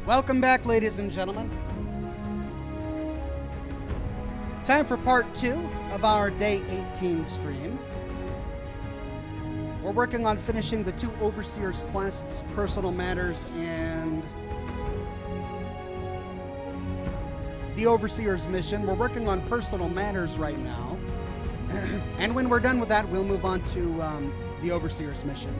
Welcome back, ladies and gentlemen. Time for part 2 of our day 18 stream. We're working on finishing the 2 Overseer's quests, Personal Matters, and the Overseer's mission. We're working on Personal Matters right now. And when we're done with that, we'll move on to the Overseer's mission.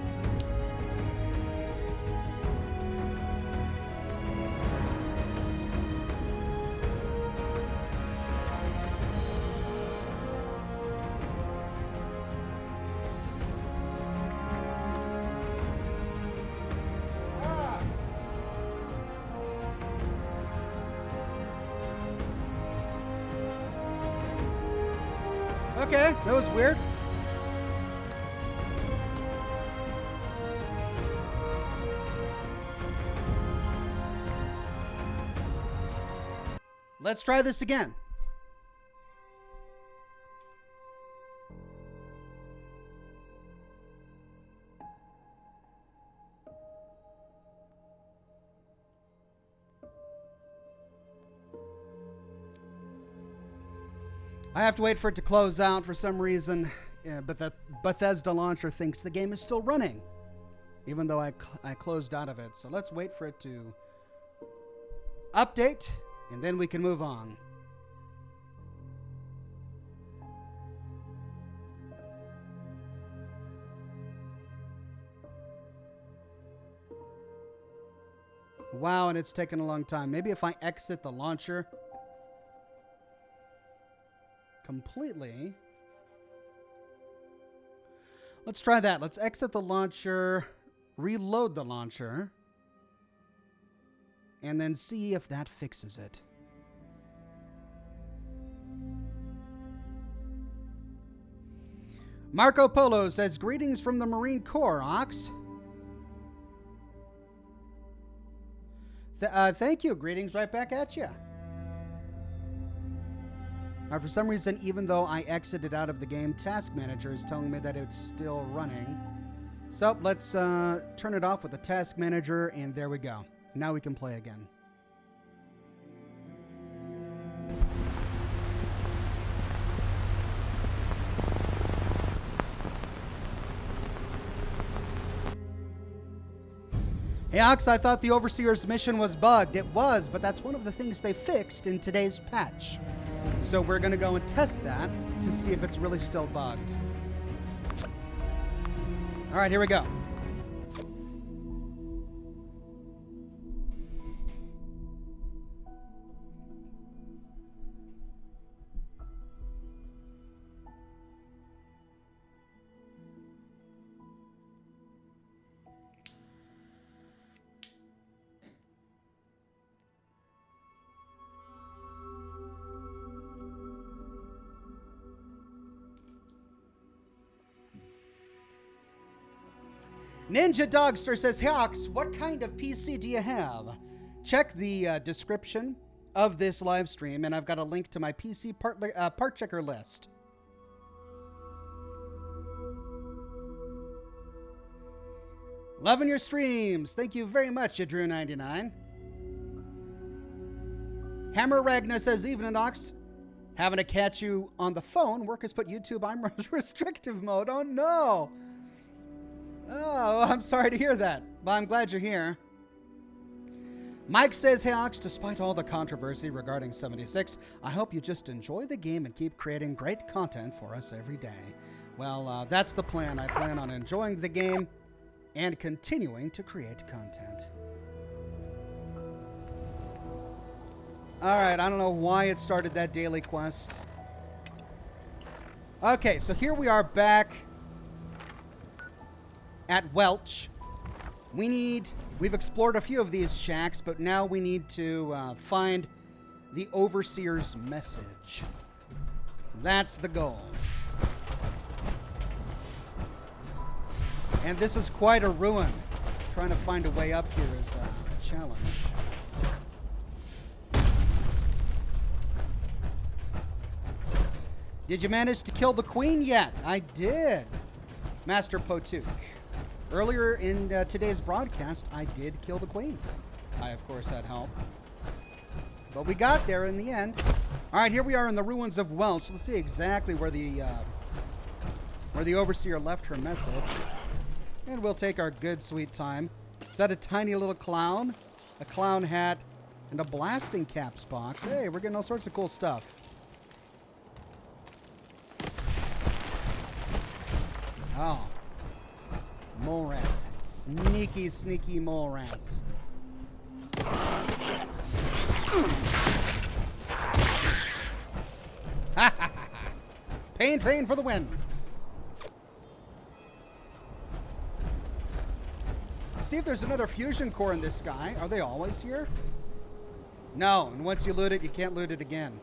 Okay, that was weird. Let's try this again. I have to wait for it to close out for some reason, but the Bethesda launcher thinks the game is still running, even though I closed out of it. So let's wait for it to update, and then we can move on. Wow, and it's taken a long time. Maybe if I exit the launcher completely. Let's try that. Let's exit the launcher, reload the launcher, and then see if that fixes it. Marco Polo says, greetings from the Marine Corps, Ox. Thank you. Greetings right back at you. For some reason, even though I exited out of the game, Task Manager is telling me that it's still running. So let's turn it off with the Task Manager, and there we go. Now we can play again. Hey Ox, I thought the Overseer's mission was bugged. It was, but that's one of the things they fixed in today's patch. So we're going to go and test that to see if it's really still bugged. All right, here we go. Ninja Dogster says, hey Ox, what kind of PC do you have? Check the description of this live stream, and I've got a link to my PC part checker list. Loving your streams. Thank you very much, Drew99. Hammer Ragnar says, evening Ox. Having to catch you on the phone. Work has put YouTube on restrictive mode. Oh no. Oh, I'm sorry to hear that, but I'm glad you're here. Mike says, hey Ox, despite all the controversy regarding 76, I hope you just enjoy the game and keep creating great content for us every day. Well, that's the plan. I plan on enjoying the game and continuing to create content. All right, I don't know why it started that daily quest. Okay, so here we are back at Welch. We've explored a few of these shacks, but now we need to find the Overseer's message. That's the goal. And this is quite a ruin. Trying to find a way up here is a challenge. Did you manage to kill the queen yet? I did, Master Potuk. Earlier in today's broadcast, I did kill the queen. I, of course, had help. But we got there in the end. All right, here we are in the ruins of Welch. Let's see exactly where the overseer left her message. And we'll take our good, sweet time. Is that a tiny little clown? A clown hat and a blasting caps box. Hey, we're getting all sorts of cool stuff. Oh. Mole rats. Sneaky, sneaky mole rats. Pain, pain for the win. See if there's another fusion core in this guy. Are they always here? No, and once you loot it, you can't loot it again.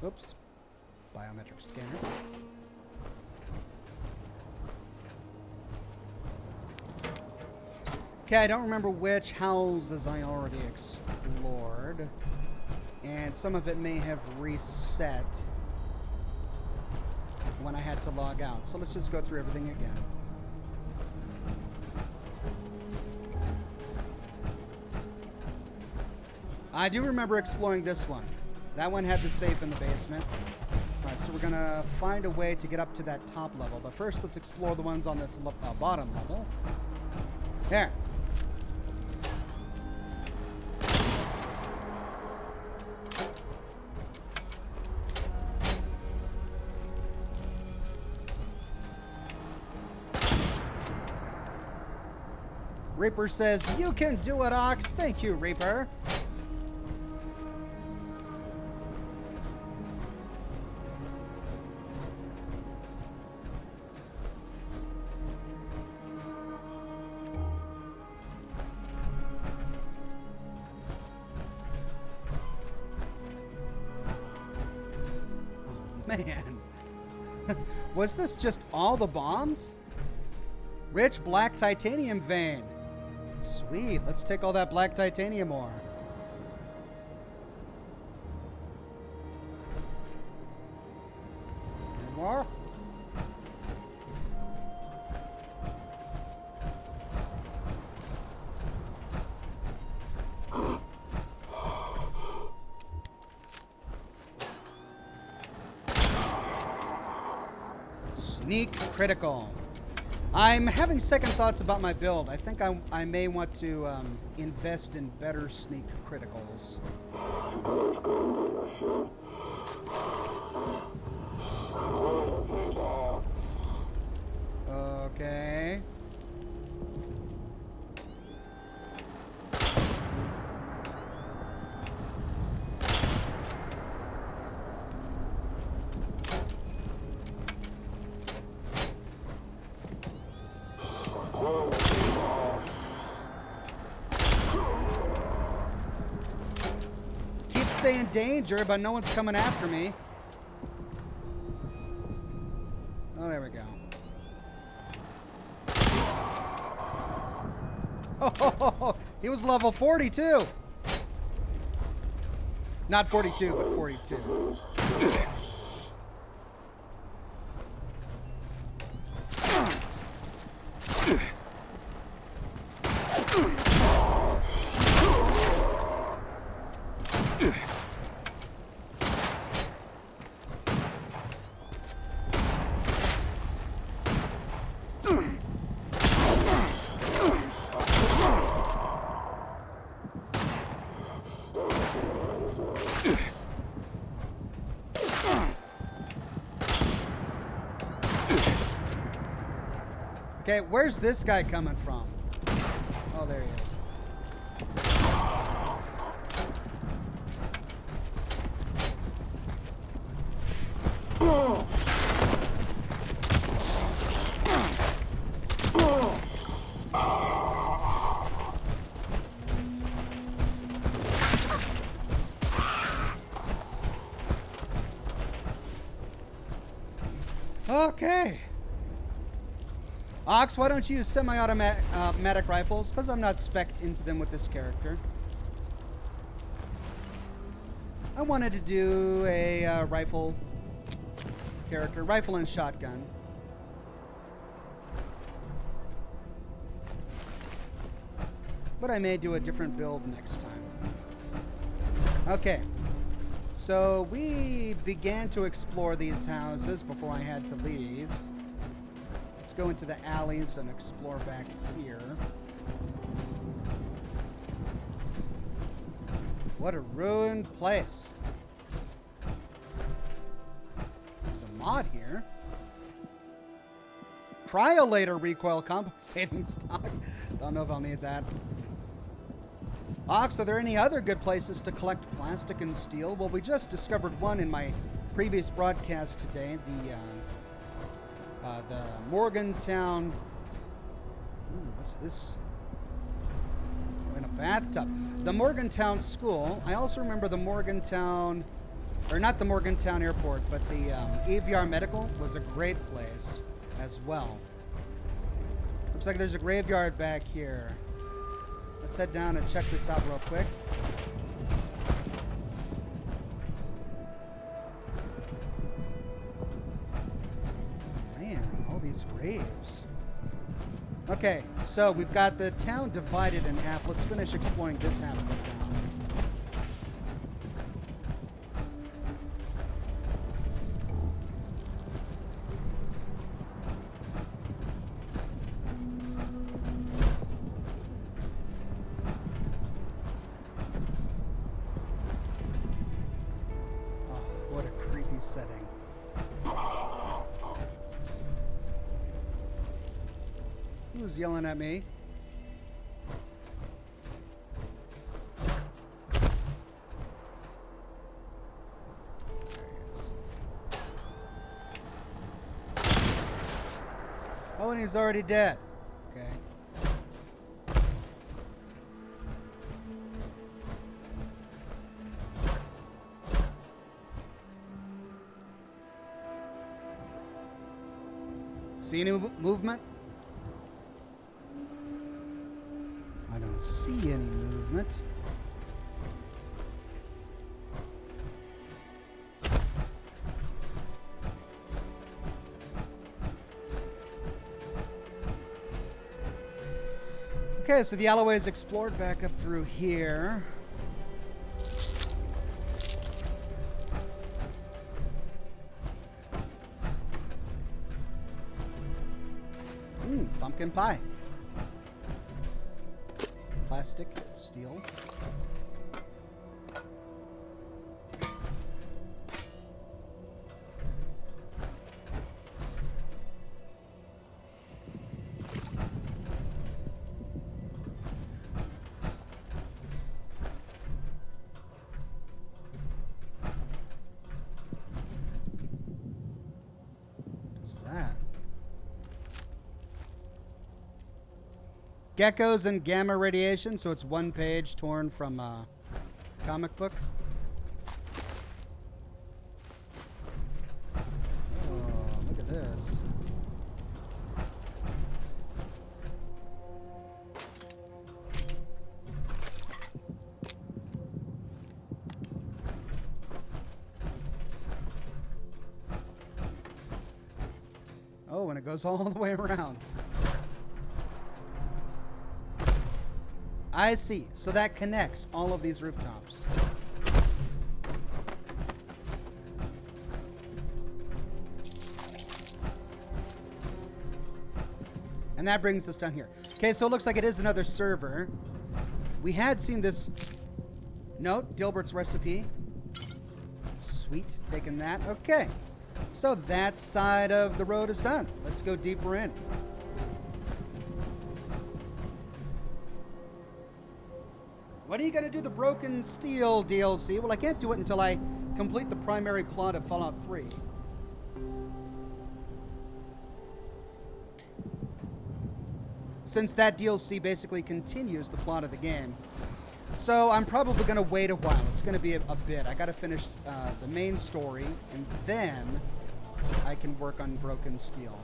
Oops. Biometric scanner. Okay, I don't remember which houses I already explored. And some of it may have reset when I had to log out. So let's just go through everything again. I do remember exploring this one. That one had the safe in the basement. Alright, so we're going to find a way to get up to that top level. But first, let's explore the ones on this bottom level. There. Reaper says, "You can do it, Ox." Thank you, Reaper. Man. Was this just all the bombs? Rich black titanium vein. Sweet. Let's take all that black titanium ore. Any more? Sneak critical. I'm having second thoughts about my build. I think I may want to invest in better sneak criticals. Okay. Keep saying danger, but no one's coming after me. Oh, there we go. Oh, he was level 42. Not 42, but 42. Okay, where's this guy coming from? Oh, there he is. Okay. Ox, why don't you use semi-automatic rifles? Because I'm not spec'd into them with this character. I wanted to do a rifle character, rifle and shotgun. But I may do a different build next time. Okay. So we began to explore these houses before I had to leave. Let's go into the alleys and explore back here. What a ruined place. There's a mod here. Cryolator recoil compensating stock. Don't know if I'll need that. Ox, are there any other good places to collect plastic and steel? Well, we just discovered one in my previous broadcast today. The Morgantown. Ooh, what's this? In a bathtub. The Morgantown School. I also remember the Morgantown, or not the Morgantown Airport, but the AVR Medical was a great place as well. Looks like there's a graveyard back here. Let's head down and check this out real quick. Man, all these graves. Okay, so we've got the town divided in half. Let's finish exploring this half of the town. Setting. Who's yelling at me? Oh, and he's already dead. Okay. See any movement? I don't see any movement. Okay, so the alleyway is explored back up through here. Pumpkin pie. Plastic, steel. What's that? Geckos and gamma radiation, so it's one page torn from a comic book. Oh, look at this. Oh, and it goes all the way around. I see. So that connects all of these rooftops. And that brings us down here. Okay, so it looks like it is another server. We had seen this note, Dilbert's recipe. Sweet, taking that. Okay, so that side of the road is done. Let's go deeper in. When are you going to do the Broken Steel DLC? Well, I can't do it until I complete the primary plot of Fallout 3. Since that DLC basically continues the plot of the game. So I'm probably going to wait a while. It's going to be a bit. I got to finish the main story, and then I can work on Broken Steel.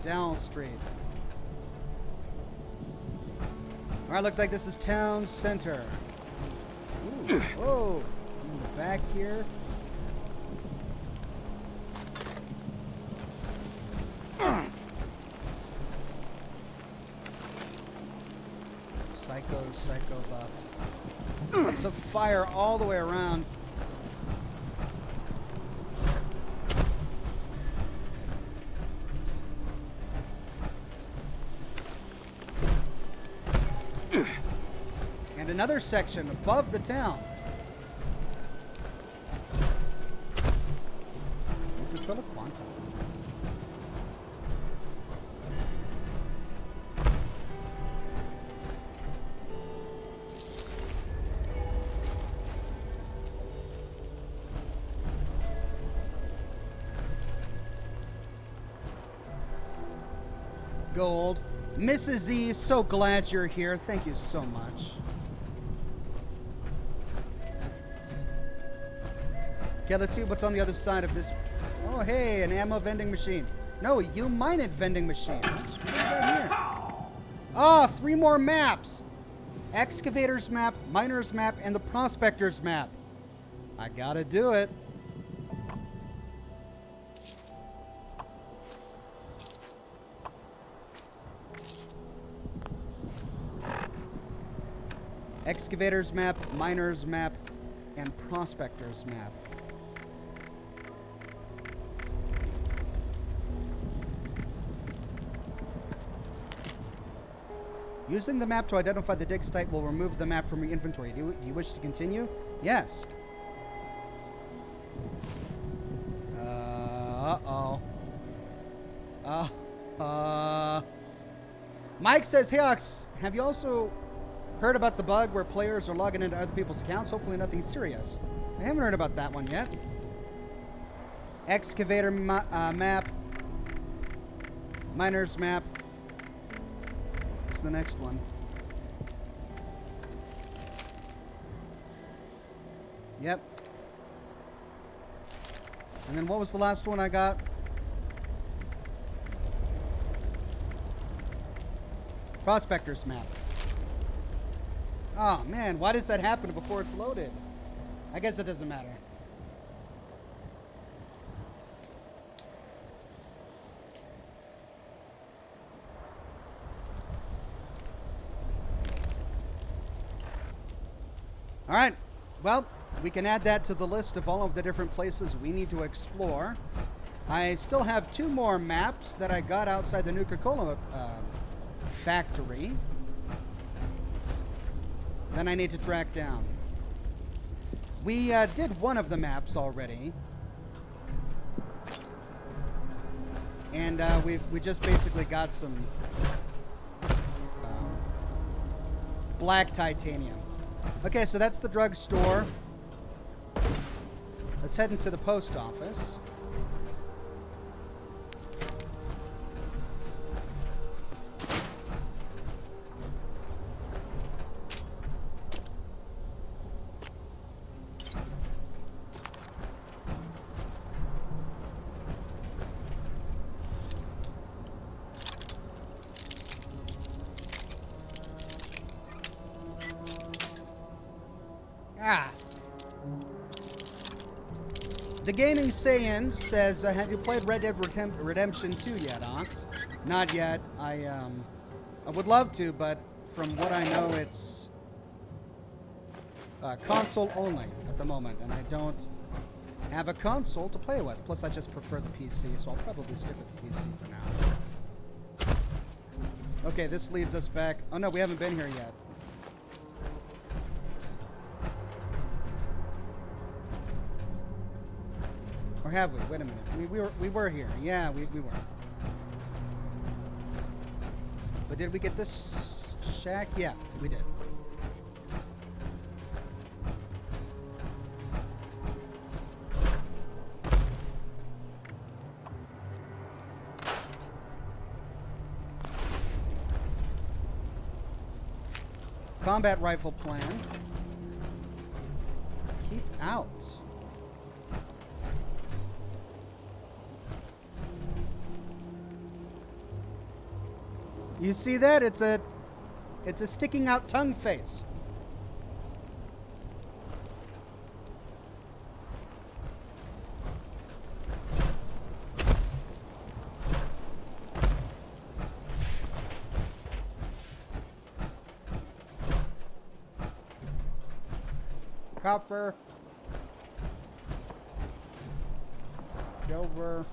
Dell Street. Alright, looks like this is town center. Ooh, whoa. In the back here. Psycho buff. Lots of fire all the way around. And another section above the town. Control of quantum. Gold. Mrs. E, so glad you're here. Thank you so much. Okay, let's see what's on the other side of this. Oh, hey, an ammo vending machine. No, you mine it vending machine. What is that here? Oh, 3 more maps. Excavators map, miners map, and the prospectors map. I gotta do it. Excavators map, miners map, and prospectors map. Using the map to identify the dig site will remove the map from your inventory. Do you wish to continue? Yes. Mike says, hey Ox, have you also heard about the bug where players are logging into other people's accounts? Hopefully nothing serious. I haven't heard about that one yet. Excavator map. Miners map. What's the next one? Yep. And then what was the last one I got? Prospector's map. Oh man, why does that happen before it's loaded? I guess it doesn't matter. All right, well, we can add that to the list of all of the different places we need to explore. I still have 2 more maps that I got outside the Nuka-Cola factory. Then I need to track down. We did one of the maps already. And we just basically got some black titanium. Okay, so that's the drugstore. Let's head into the post office. The Gaming Saiyan says, have you played Red Dead Redemption 2 yet, Ox? Not yet. I would love to, but from what I know, it's console only at the moment, and I don't have a console to play with. Plus, I just prefer the PC, so I'll probably stick with the PC for now. Okay, this leads us back. Oh, no, we haven't been here yet. Or have we? Wait a minute. We were here. Yeah, we were. But did we get this shack? Yeah, we did. Combat rifle plan. Keep out. You see that? It's a sticking out tongue face. Copper. Silver.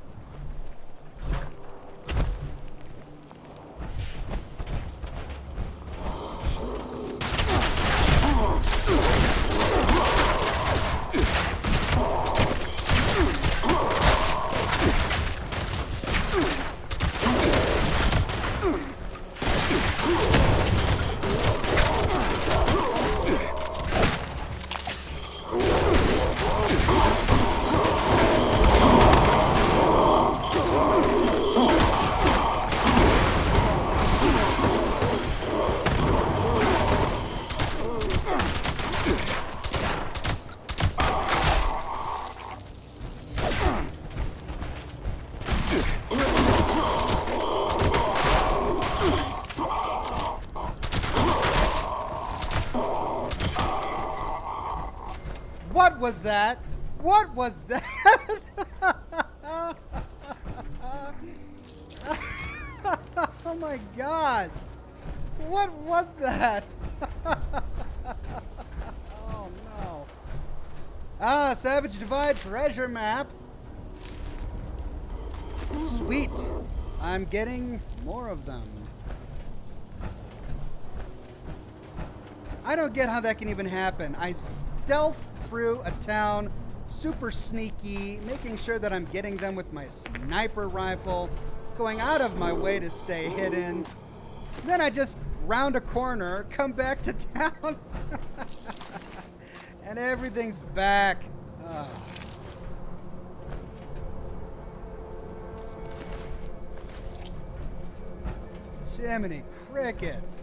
What was that? What was that? Oh my god. What was that? Oh no. Ah, Savage Divide treasure map. Sweet. I'm getting more of them. I don't get how that can even happen. I stealth through a town, super sneaky, making sure that I'm getting them with my sniper rifle, going out of my way to stay hidden. Then I just round a corner, come back to town, and everything's back. Oh. Jiminy crickets.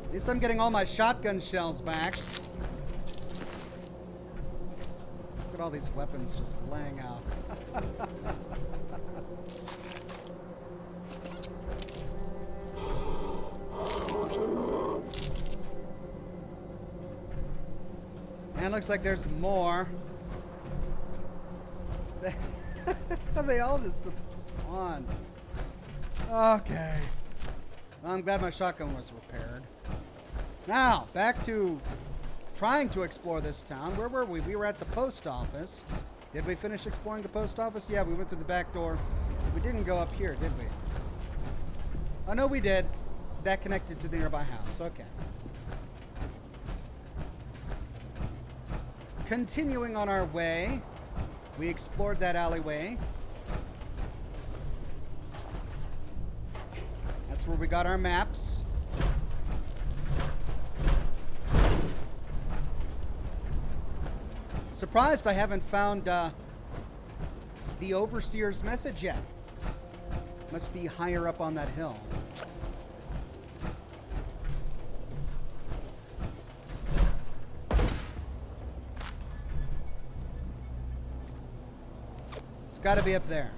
At least I'm getting all my shotgun shells back. Look at all these weapons just laying out. And looks like there's more. They all just spawned. Okay. Well, I'm glad my shotgun was repaired. Now, back to trying to explore this town. Where were we? We were at the post office. Did we finish exploring the post office? Yeah, we went through the back door. We didn't go up here, did we? Oh, no, we did. That connected to the nearby house. Okay. Continuing on our way, we explored that alleyway. That's where we got our maps. Surprised I haven't found the Overseer's message yet. Must be higher up on that hill. It's got to be up there.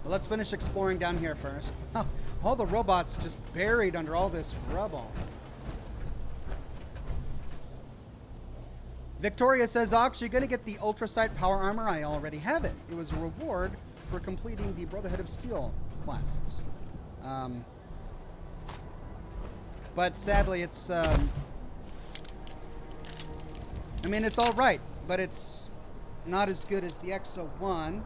Well, let's finish exploring down here first. Oh, all the robots just buried under all this rubble. Victoria says, Ox, you're going to get the Ultrasight power armor. I already have it. It was a reward for completing the Brotherhood of Steel quests. But sadly, it's... I mean, it's all right, but it's not as good as the Exo 1.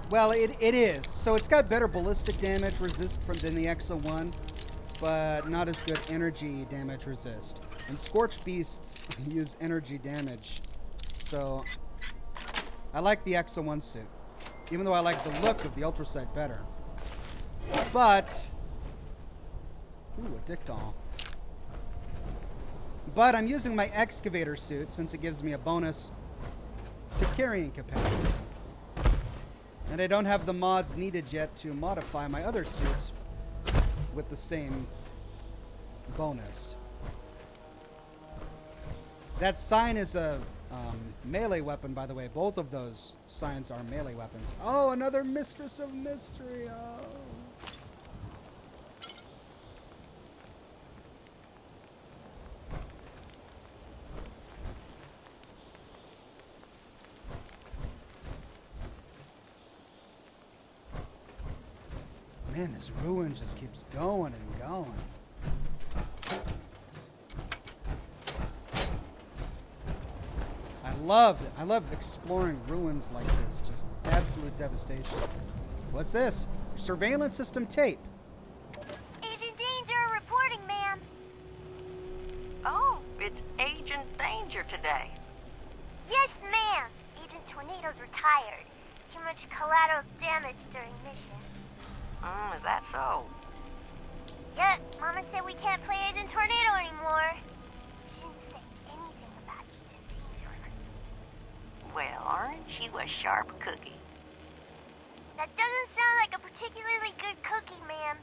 Well, it is. So it's got better ballistic damage resist than the Exo 1, but not as good energy damage resist. And Scorched Beasts use energy damage. So I like the Exo 1 suit, even though I like the look of the Ultrasight better. But, ooh, a dick doll. But I'm using my excavator suit since it gives me a bonus to carrying capacity. And I don't have the mods needed yet to modify my other suits with the same bonus. That sign is a melee weapon, by the way. Both of those signs are melee weapons. Oh, another Mistress of Mystery. Oh. Man, this ruin just keeps going and going. I love it. I love exploring ruins like this. Just absolute devastation. What's this? Surveillance system tape. Agent Danger reporting, ma'am. Oh, it's Agent Danger today. Yes, ma'am. Agent Tornado's retired. Too much collateral damage during mission. Is that so? Yep, Mama said we can't play Agent Tornado anymore. She didn't say anything about Agent Danger. Well, aren't you a sharp cookie? That doesn't sound like a particularly good cookie, ma'am.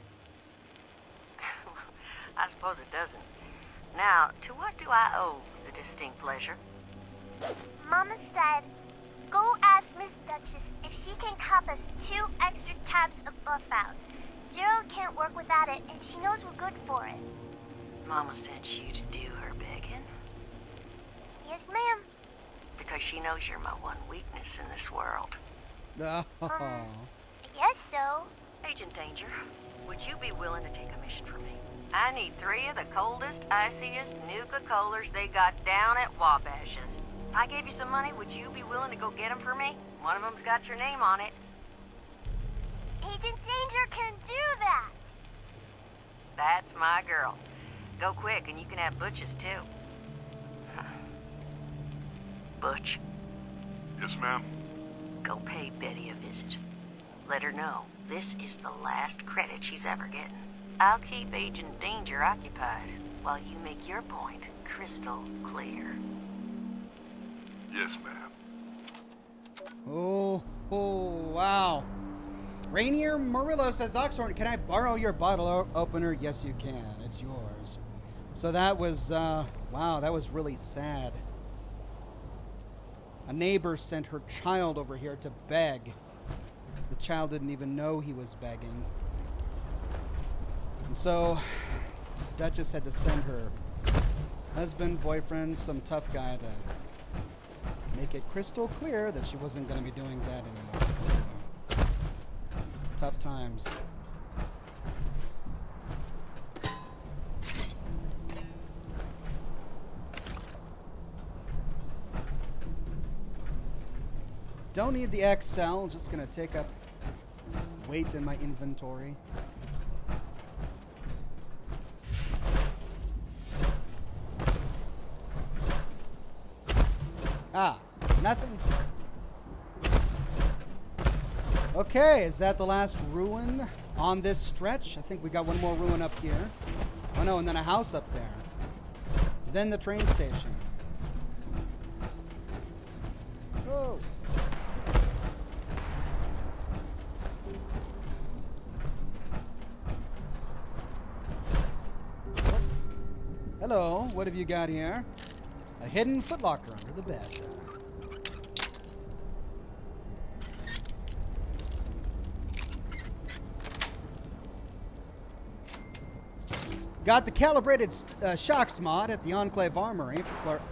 I suppose it doesn't. Now, to what do I owe the distinct pleasure? Mama said, go ask Miss Duchess if she can cop us 2 extra tabs of buff out. Gerald can't work without it, and she knows we're good for it. Mama sent you to do her begging? Yes, ma'am. Because she knows you're my one weakness in this world. Oh. I guess so. Agent Danger, would you be willing to take a mission for me? I need 3 of the coldest, iciest Nuka-Colars they got down at Wabash's. I gave you some money, would you be willing to go get them for me? One of them's got your name on it. Agent Danger can do that. That's my girl. Go quick, and you can have Butch's, too. Butch, Yes, ma'am. go pay Betty a visit. Let her know this is the last credit she's ever getting. I'll keep Agent Danger occupied while you make your point crystal clear. Yes, ma'am. Oh, wow. Rainier Murillo says, Oxhorn, can I borrow your bottle opener? Yes, you can. It's yours. So that was, wow, that was really sad. A neighbor sent her child over here to beg. The child didn't even know he was begging. And so, Duchess had to send her husband, boyfriend, some tough guy to make it crystal clear that she wasn't going to be doing that anymore. Tough times. Don't need the XL, just gonna take up weight in my inventory. Ah, nothing. Okay, is that the last ruin on this stretch? I think we got one more ruin up here. Oh no, and then a house up there. Then the train station. Oh. Hello, what have you got here? A hidden footlocker under the bed. Got the calibrated shocks mod at the Enclave Armory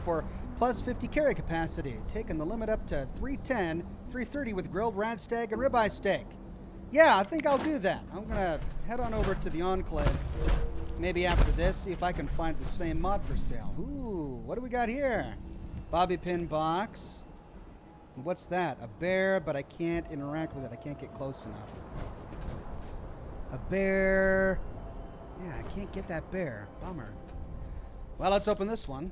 for plus 50 carry capacity, taking the limit up to 310, 330 with grilled radstag and ribeye steak. Yeah, I think I'll do that. I'm gonna head on over to the Enclave. Maybe after this, see if I can find the same mod for sale. Ooh, what do we got here? Bobby pin box. What's that? A bear, but I can't interact with it. I can't get close enough. A bear. Yeah, I can't get that bear. Bummer. Well, let's open this one.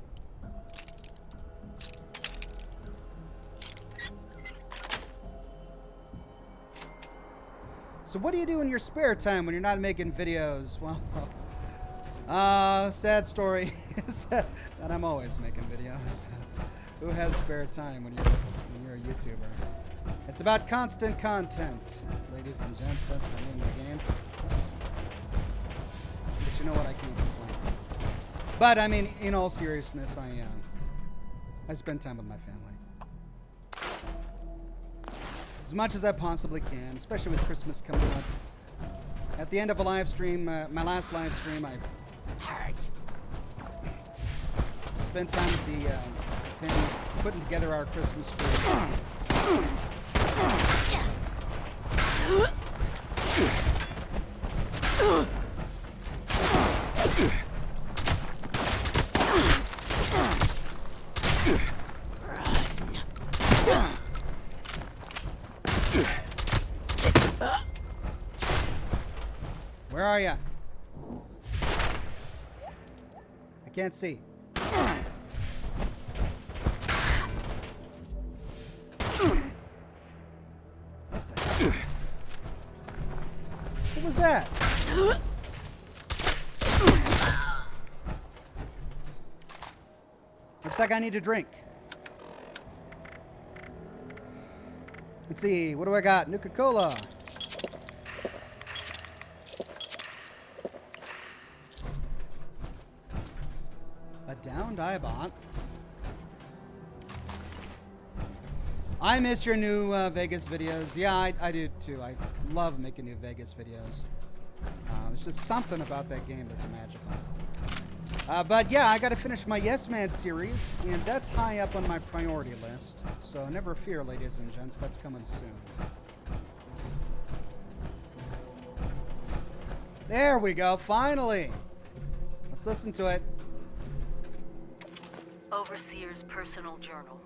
So what do you do in your spare time when you're not making videos? Well, sad story is that I'm always making videos. Who has spare time when you're a YouTuber? It's about constant content, ladies and gents. That's the name of the game. But you know what? I can't complain. But I mean, in all seriousness, I spend time with my family. As much as I possibly can, especially with Christmas coming up. At the end of a live stream, my last live stream, I spent time with the family putting together our Christmas tree. Where are ya? I can't see. What was that? Looks like I need a drink. Let's see, what do I got? Nuka-Cola. A downed Eyebot. I miss your new Vegas videos. Yeah, I do too. I love making new Vegas videos. There's just something about that game that's magical. But yeah, I got to finish my Yes Man series, and that's high up on my priority list. So never fear, ladies and gents, that's coming soon. There we go, finally. Let's listen to it. Overseer's personal journal.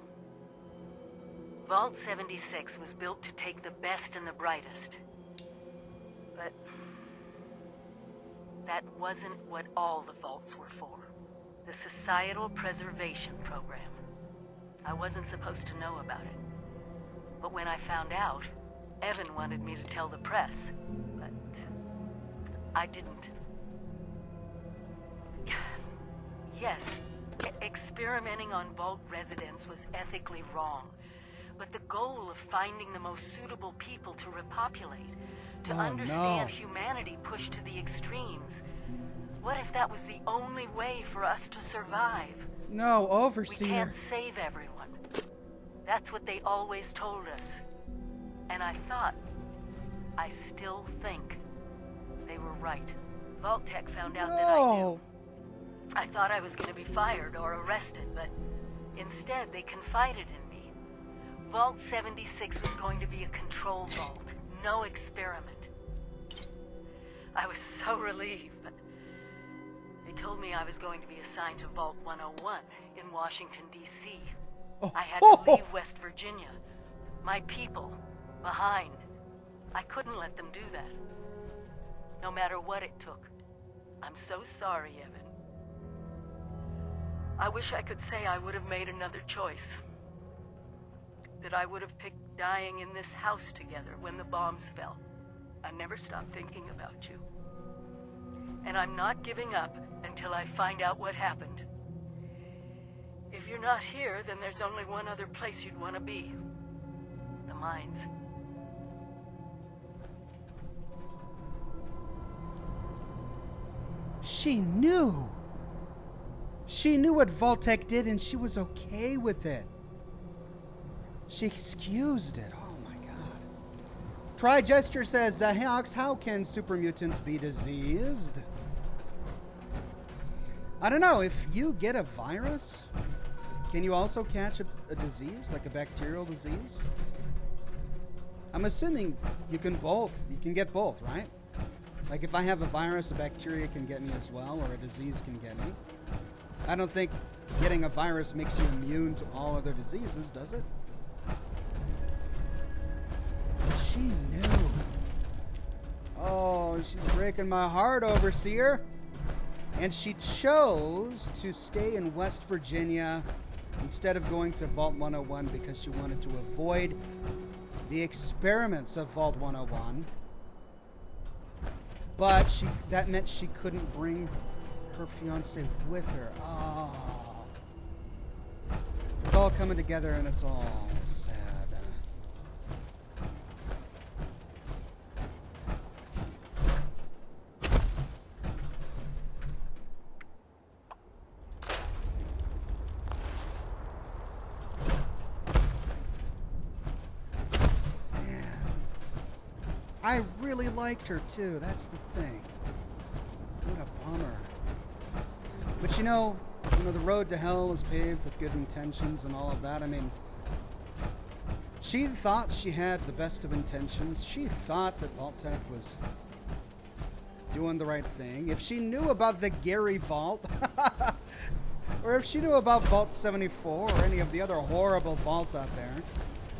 Vault 76 was built to take the best and the brightest. But that wasn't what all the vaults were for. The Societal Preservation Program. I wasn't supposed to know about it. But when I found out, Evan wanted me to tell the press. But I didn't. Yes, experimenting on Vault residents was ethically wrong. But the goal of finding the most suitable people to repopulate, to understand humanity pushed to the extremes. What if that was the only way for us to survive? No, Overseer. We can't save everyone. That's what they always told us. And I thought, I still think, they were right. Vault Tech found out that I knew. I thought I was going to be fired or arrested, but instead they confided in me. Vault 76 was going to be a control vault, no experiment. I was so relieved, but they told me I was going to be assigned to Vault 101 in Washington, D.C. I had to leave West Virginia, my people, behind. I couldn't let them do that, no matter what it took. I'm so sorry, Evan. I wish I could say I would have made another choice. That I would have picked dying in this house together when the bombs fell. I never stopped thinking about you. And I'm not giving up until I find out what happened. If you're not here, then there's only one other place you'd want to be. The mines. She knew. She knew what Vault-Tec did, and she was okay with it. She excused it. Oh my god. Trigesture says, hey Ox, how can super mutants be diseased? I don't know. If you get a virus, can you also catch a disease, like a bacterial disease? I'm assuming you can both. You can get both, right? Like if I have a virus, a bacteria can get me as well, or a disease can get me. I don't think getting a virus makes you immune to all other diseases, does it? She knew. Oh, she's breaking my heart, Overseer. And she chose to stay in West Virginia instead of going to Vault 101 because she wanted to avoid the experiments of Vault 101. But that meant she couldn't bring her fiancé with her. Oh. It's all coming together and it's all sad. I really liked her too. That's the thing. What a bummer. But you know, the road to hell is paved with good intentions and all of that. I mean, she thought she had the best of intentions. She thought that Vault-Tec was doing the right thing. If she knew about the Gary Vault, or if she knew about Vault 74 or any of the other horrible vaults out there,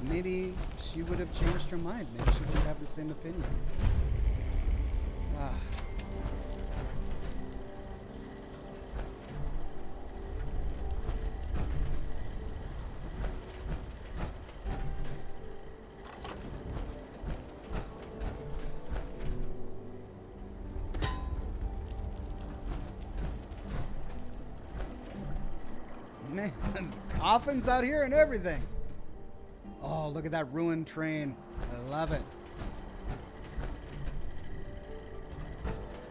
maybe she would have changed her mind. Maybe she wouldn't have the same opinion. Ah. Man, coffins out here and everything. Oh, look at that ruined train. I love it.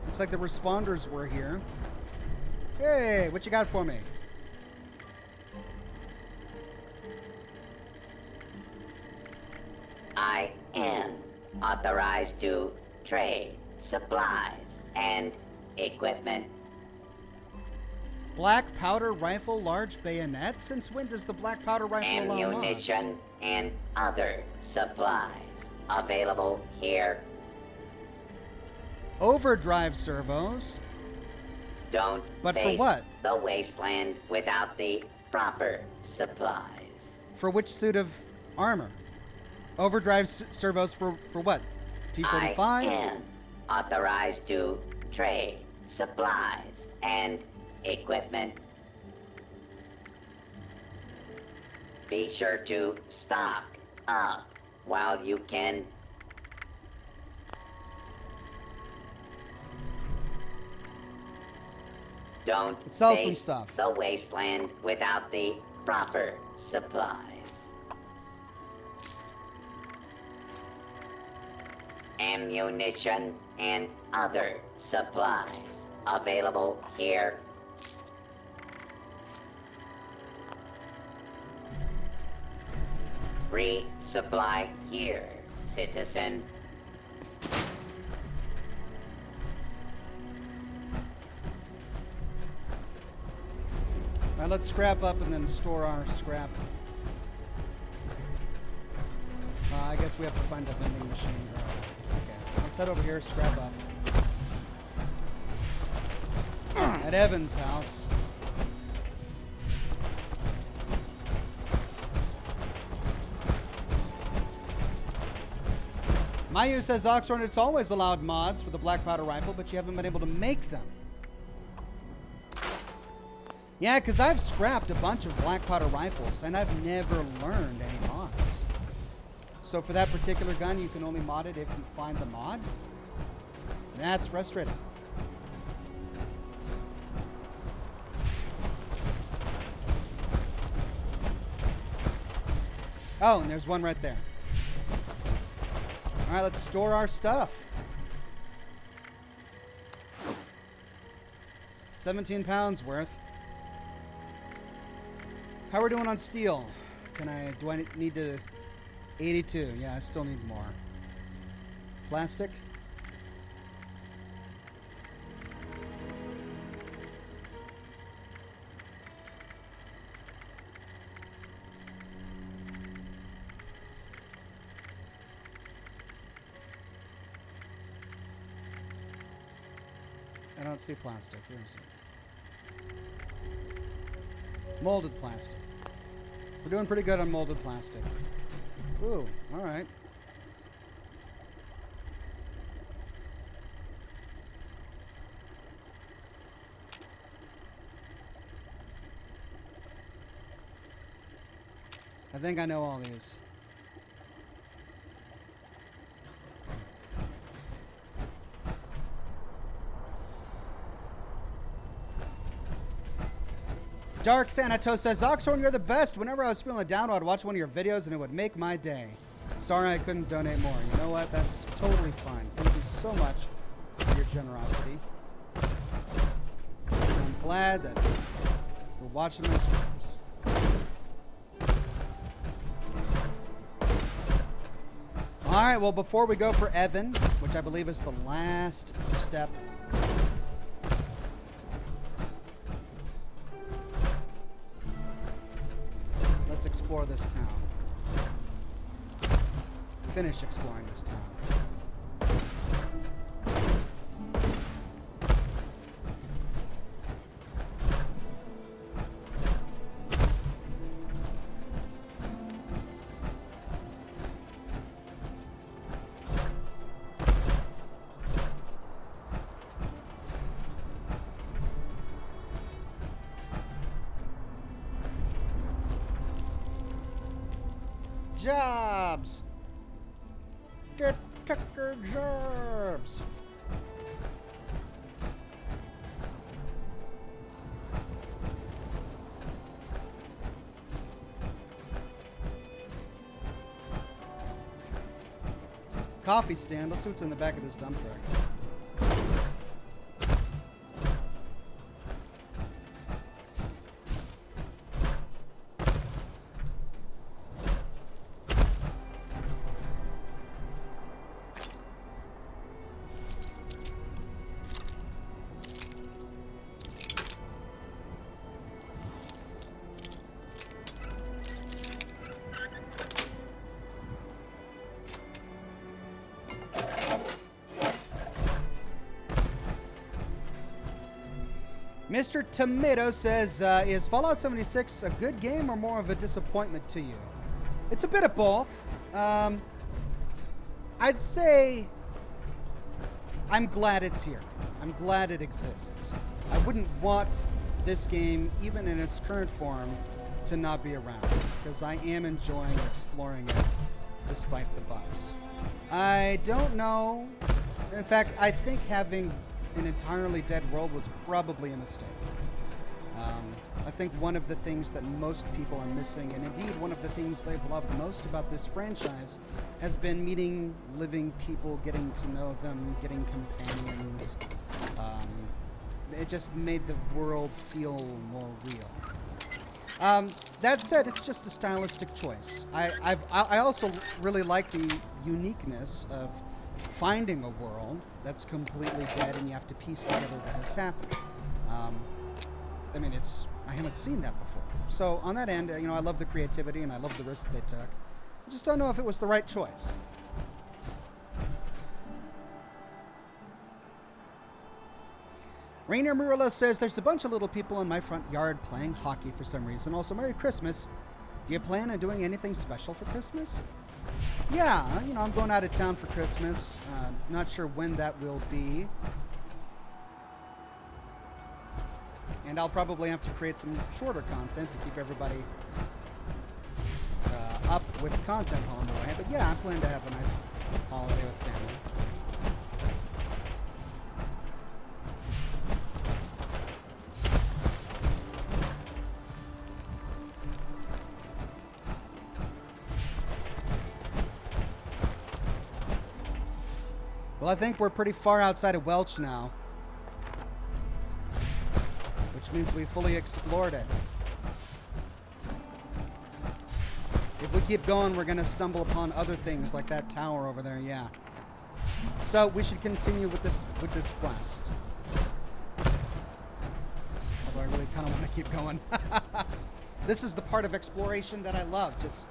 Looks like the responders were here. Hey, what you got for me? I am authorized to trade supplies and equipment. Black powder rifle, large bayonet? Since when does the black powder rifle allow mods? Ammunition and other supplies available here. Overdrive servos? Don't But for face what? the wasteland without the proper supplies. For which suit of armor? Overdrive servos for what? T-45? I am authorized to trade supplies and equipment. Be sure to stock up while you can. Don't Sell some face stuff. the wasteland without the proper supplies. Ammunition and other supplies available here. Resupply here, citizen. All right, let's scrap up and then store our scrap. I guess we have to find a vending machine. Okay, so let's head over here, scrap up. At Evan's house. Mayu says, Oxhorn, it's always allowed mods for the black powder rifle, but you haven't been able to make them. Yeah, because I've scrapped a bunch of black powder rifles, and I've never learned any mods. So for that particular gun, you can only mod it if you find the mod. That's frustrating. Oh, and there's one right there. All right, let's store our stuff. 17 pounds worth. How are we doing on steel? Do I need to... 82. Yeah, I still need more. Plastic. I don't see plastic. Where is it? Molded plastic. We're doing pretty good on molded plastic. Ooh, all right. I think I know all these. Dark Thanatos says, Oxhorn, you're the best. Whenever I was feeling down, I'd watch one of your videos and it would make my day. Sorry I couldn't donate more. You know what? That's totally fine. Thank you so much for your generosity. I'm glad that we're watching my streams. All right, well, before we go for Evan, which I believe is the last step. Let's explore this town. Finish exploring this town. Jobs! Get Tucker jobs! Coffee stand. Let's see what's in the back of this dump truck. Mr. Tomato says, is Fallout 76 a good game or more of a disappointment to you? It's a bit of both. I'd say I'm glad it's here. I'm glad it exists. I wouldn't want this game, even in its current form, to not be around, because I am enjoying exploring it despite the bugs. I don't know. In fact, I think having an entirely dead world was probably a mistake. I think one of the things that most people are missing, and indeed one of the things they've loved most about this franchise, has been meeting living people, getting to know them, getting companions. It just made the world feel more real. That said, it's just a stylistic choice. I also really like the uniqueness of finding a world that's completely dead and you have to piece together what has happened. I mean, I haven't seen that before. So on that end, I love the creativity and I love the risk they took. I just don't know if it was the right choice. Rainier Murilla says, there's a bunch of little people in my front yard playing hockey for some reason. Also, Merry Christmas. Do you plan on doing anything special for Christmas? Yeah, I'm going out of town for Christmas. Not sure when that will be. And I'll probably have to create some shorter content to keep everybody up with content along the way. But yeah, I plan to have a nice holiday with family. Well, I think we're pretty far outside of Welch now, which means we fully explored it. If we keep going, we're going to stumble upon other things like that tower over there, yeah. So we should continue with this quest. Although I really kind of want to keep going. This is the part of exploration that I love, just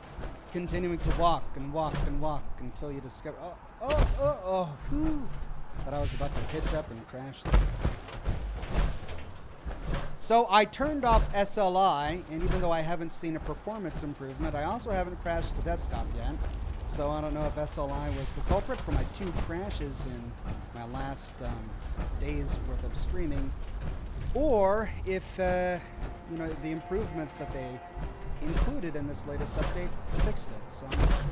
continuing to walk and walk and walk until you discover... Whew. Thought I was about to hitch up and crash there. So I turned off SLI, and even though I haven't seen a performance improvement, I also haven't crashed to desktop yet. So I don't know if SLI was the culprit for my 2 crashes in my last day's worth of streaming, or if the improvements that they included in this latest update fixed it. So I'm not sure.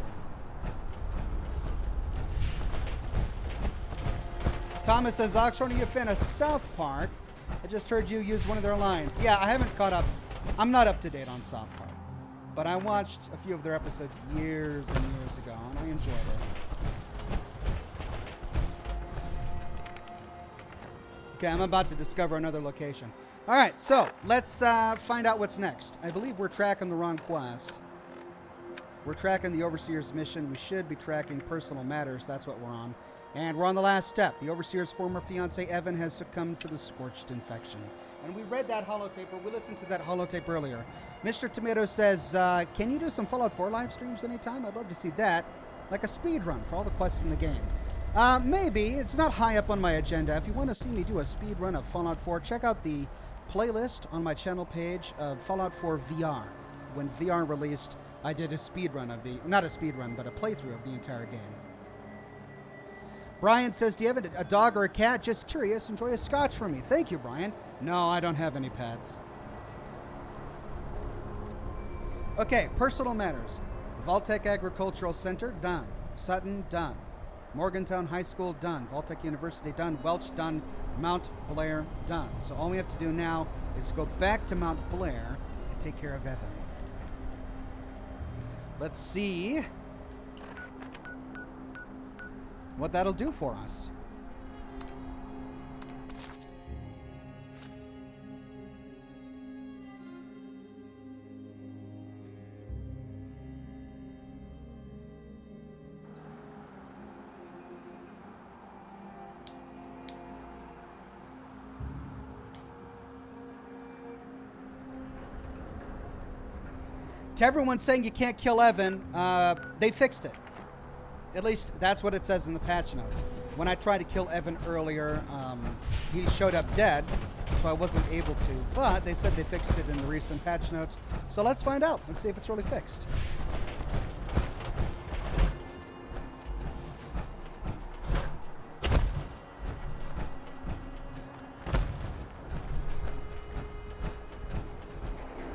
Thomas says, Oxhorn, are you a fan of South Park? I just heard you use one of their lines. Yeah, I haven't caught up. I'm not up to date on South Park. But I watched a few of their episodes years and years ago, and I enjoyed it. Okay, I'm about to discover another location. All right, so let's find out what's next. I believe we're tracking the wrong quest. We're tracking the Overseer's mission. We should be tracking personal matters. That's what we're on. And we're on the last step. The Overseer's former fiance, Evan, has succumbed to the scorched infection. And we read that holotape, or we listened to that holotape earlier. Mr. Tomato says, can you do some Fallout 4 live streams anytime? I'd love to see that. Like a speed run for all the quests in the game. Maybe. It's not high up on my agenda. If you want to see me do a speed run of Fallout 4, check out the playlist on my channel page of Fallout 4 VR. When VR released, I did a speed run of the, not a speed run, but a playthrough of the entire game. Brian says, do you have a dog or a cat? Just curious. Enjoy a scotch for me. Thank you, Brian. No, I don't have any pets. Okay, personal matters. Vaultec Agricultural Center, done. Sutton, done. Morgantown High School, done. Vaultec University, done. Welch, done. Mount Blair, done. So all we have to do now is go back to Mount Blair and take care of Evan. Let's see what that'll do for us. To everyone saying you can't kill Evan, they fixed it. At least that's what it says in the patch notes. When I tried to kill Evan earlier, he showed up dead, so I wasn't able to. But they said they fixed it in the recent patch notes. So let's find out. Let's see if it's really fixed.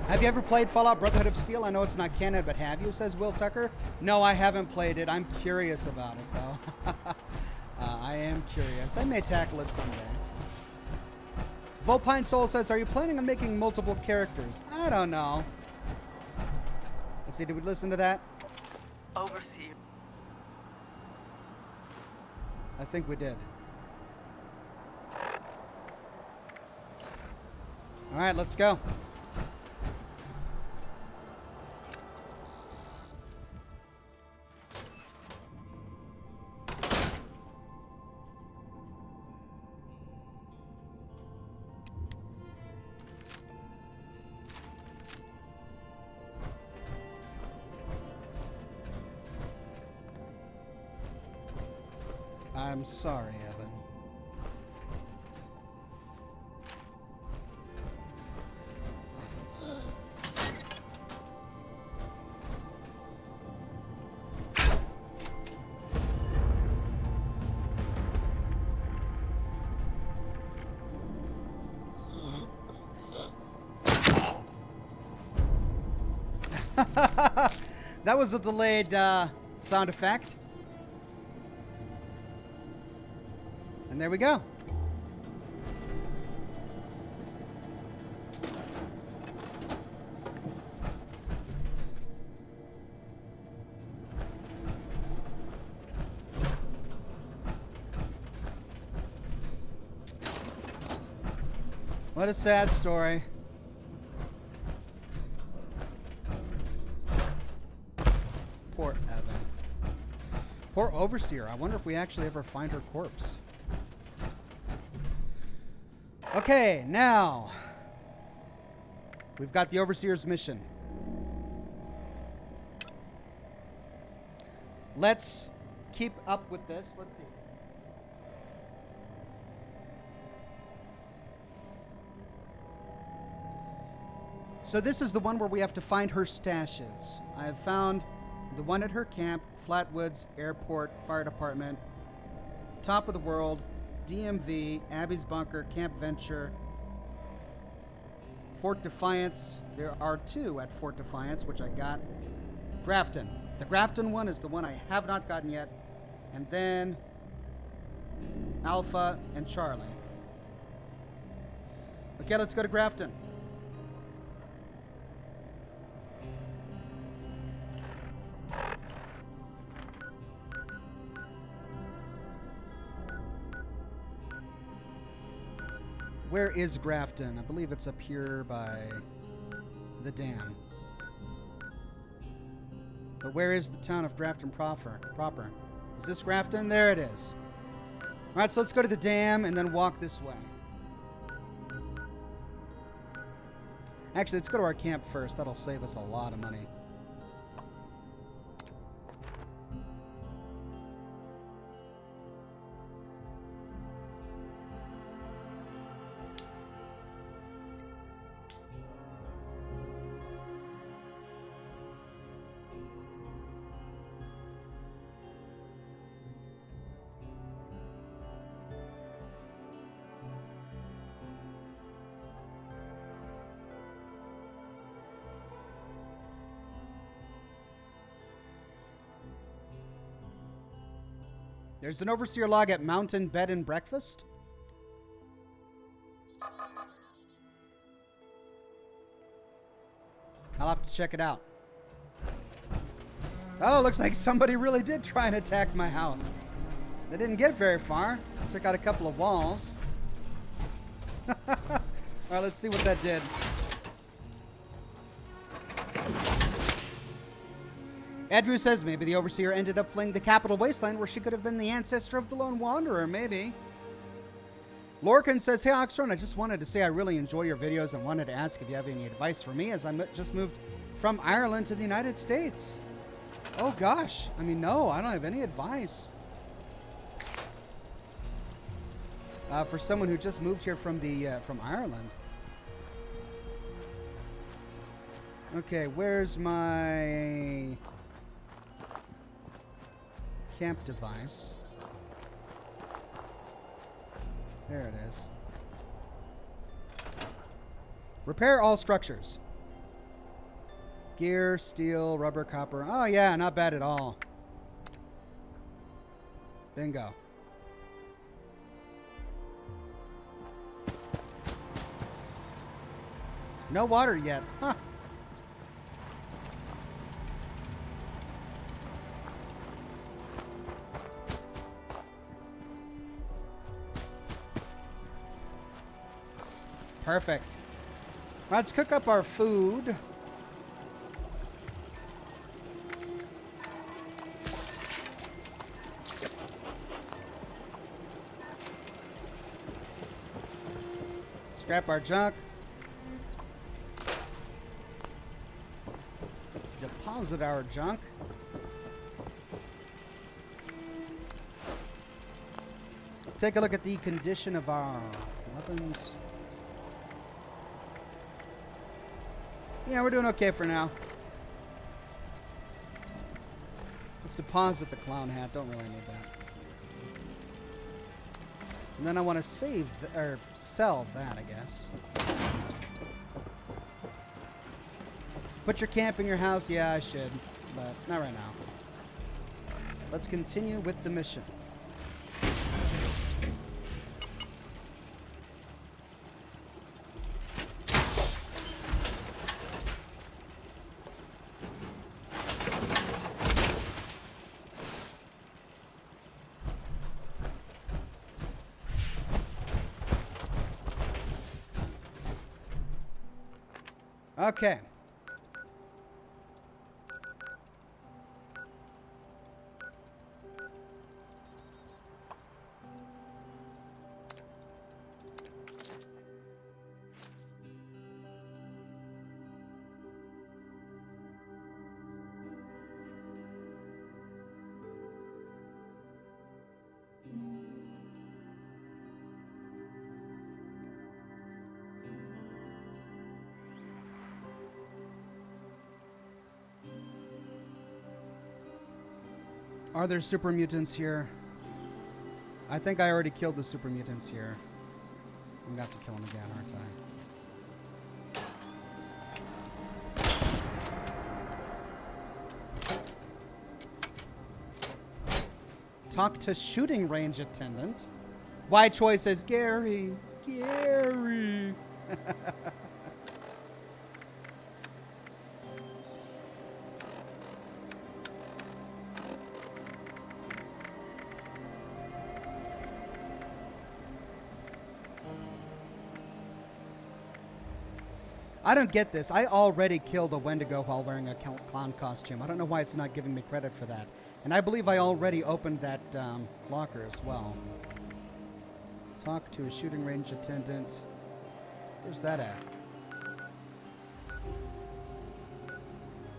Have you ever played Fallout Brotherhood of Steel? I know it's not canon, but have you, says Will Tucker. No, I haven't played it. I'm curious about it, though. I am curious. I may tackle it someday. Volpine Soul says, are you planning on making multiple characters? I don't know. Let's see, did we listen to that? Overseer. I think we did. All right, let's go. I'm sorry, Evan. That was a delayed sound effect. And there we go. What a sad story. Poor Evan. Poor Overseer. I wonder if we actually ever find her corpse. Okay, now we've got the Overseer's mission. Let's keep up with this. Let's see. So this is the one where we have to find her stashes. I have found the one at her camp, Flatwoods, Airport, Fire Department, Top of the World, DMV, Abby's Bunker, Camp Venture, Fort Defiance. There are two at Fort Defiance, which I got. Grafton. The Grafton one is the one I have not gotten yet. And then Alpha and Charlie. Okay, let's go to Grafton. Where is Grafton? I believe it's up here by the dam. But where is the town of Grafton proper? Is this Grafton? There it is. All right, so let's go to the dam and then walk this way. Actually, let's go to our camp first. That'll save us a lot of money. There's an overseer log at Mountain Bed and Breakfast. I'll have to check it out. Oh, looks like somebody really did try and attack my house. They didn't get very far. Took out a couple of walls. All right, let's see what that did. Andrew says maybe the Overseer ended up fleeing the capital wasteland where she could have been the ancestor of the Lone Wanderer, maybe. Lorcan says, hey, Oxhorn, I just wanted to say I really enjoy your videos and wanted to ask if you have any advice for me as I just moved from Ireland to the United States. Oh, gosh. I mean, no, I don't have any advice. For someone who just moved here from Ireland. Okay, where's my camp device? There it is. Repair all structures. Gear, steel, rubber, copper. Oh yeah, not bad at all. Bingo. No water yet. Huh. Perfect. Let's cook up our food. Scrap our junk. Deposit our junk. Take a look at the condition of our weapons. Yeah, we're doing okay for now. Let's deposit the clown hat. Don't really need that. And then I want to save or sell that, I guess. Put your camp in your house. Yeah, I should, but not right now. Let's continue with the mission. Okay. Are there super mutants here? I think I already killed the super mutants here. I'm gonna have to kill them again, aren't I? Talk to shooting range attendant. Why choice says Gary. Gary. I don't get this. I already killed a Wendigo while wearing a clown costume. I don't know why it's not giving me credit for that. And I believe I already opened that locker as well. Talk to a shooting range attendant. Where's that at?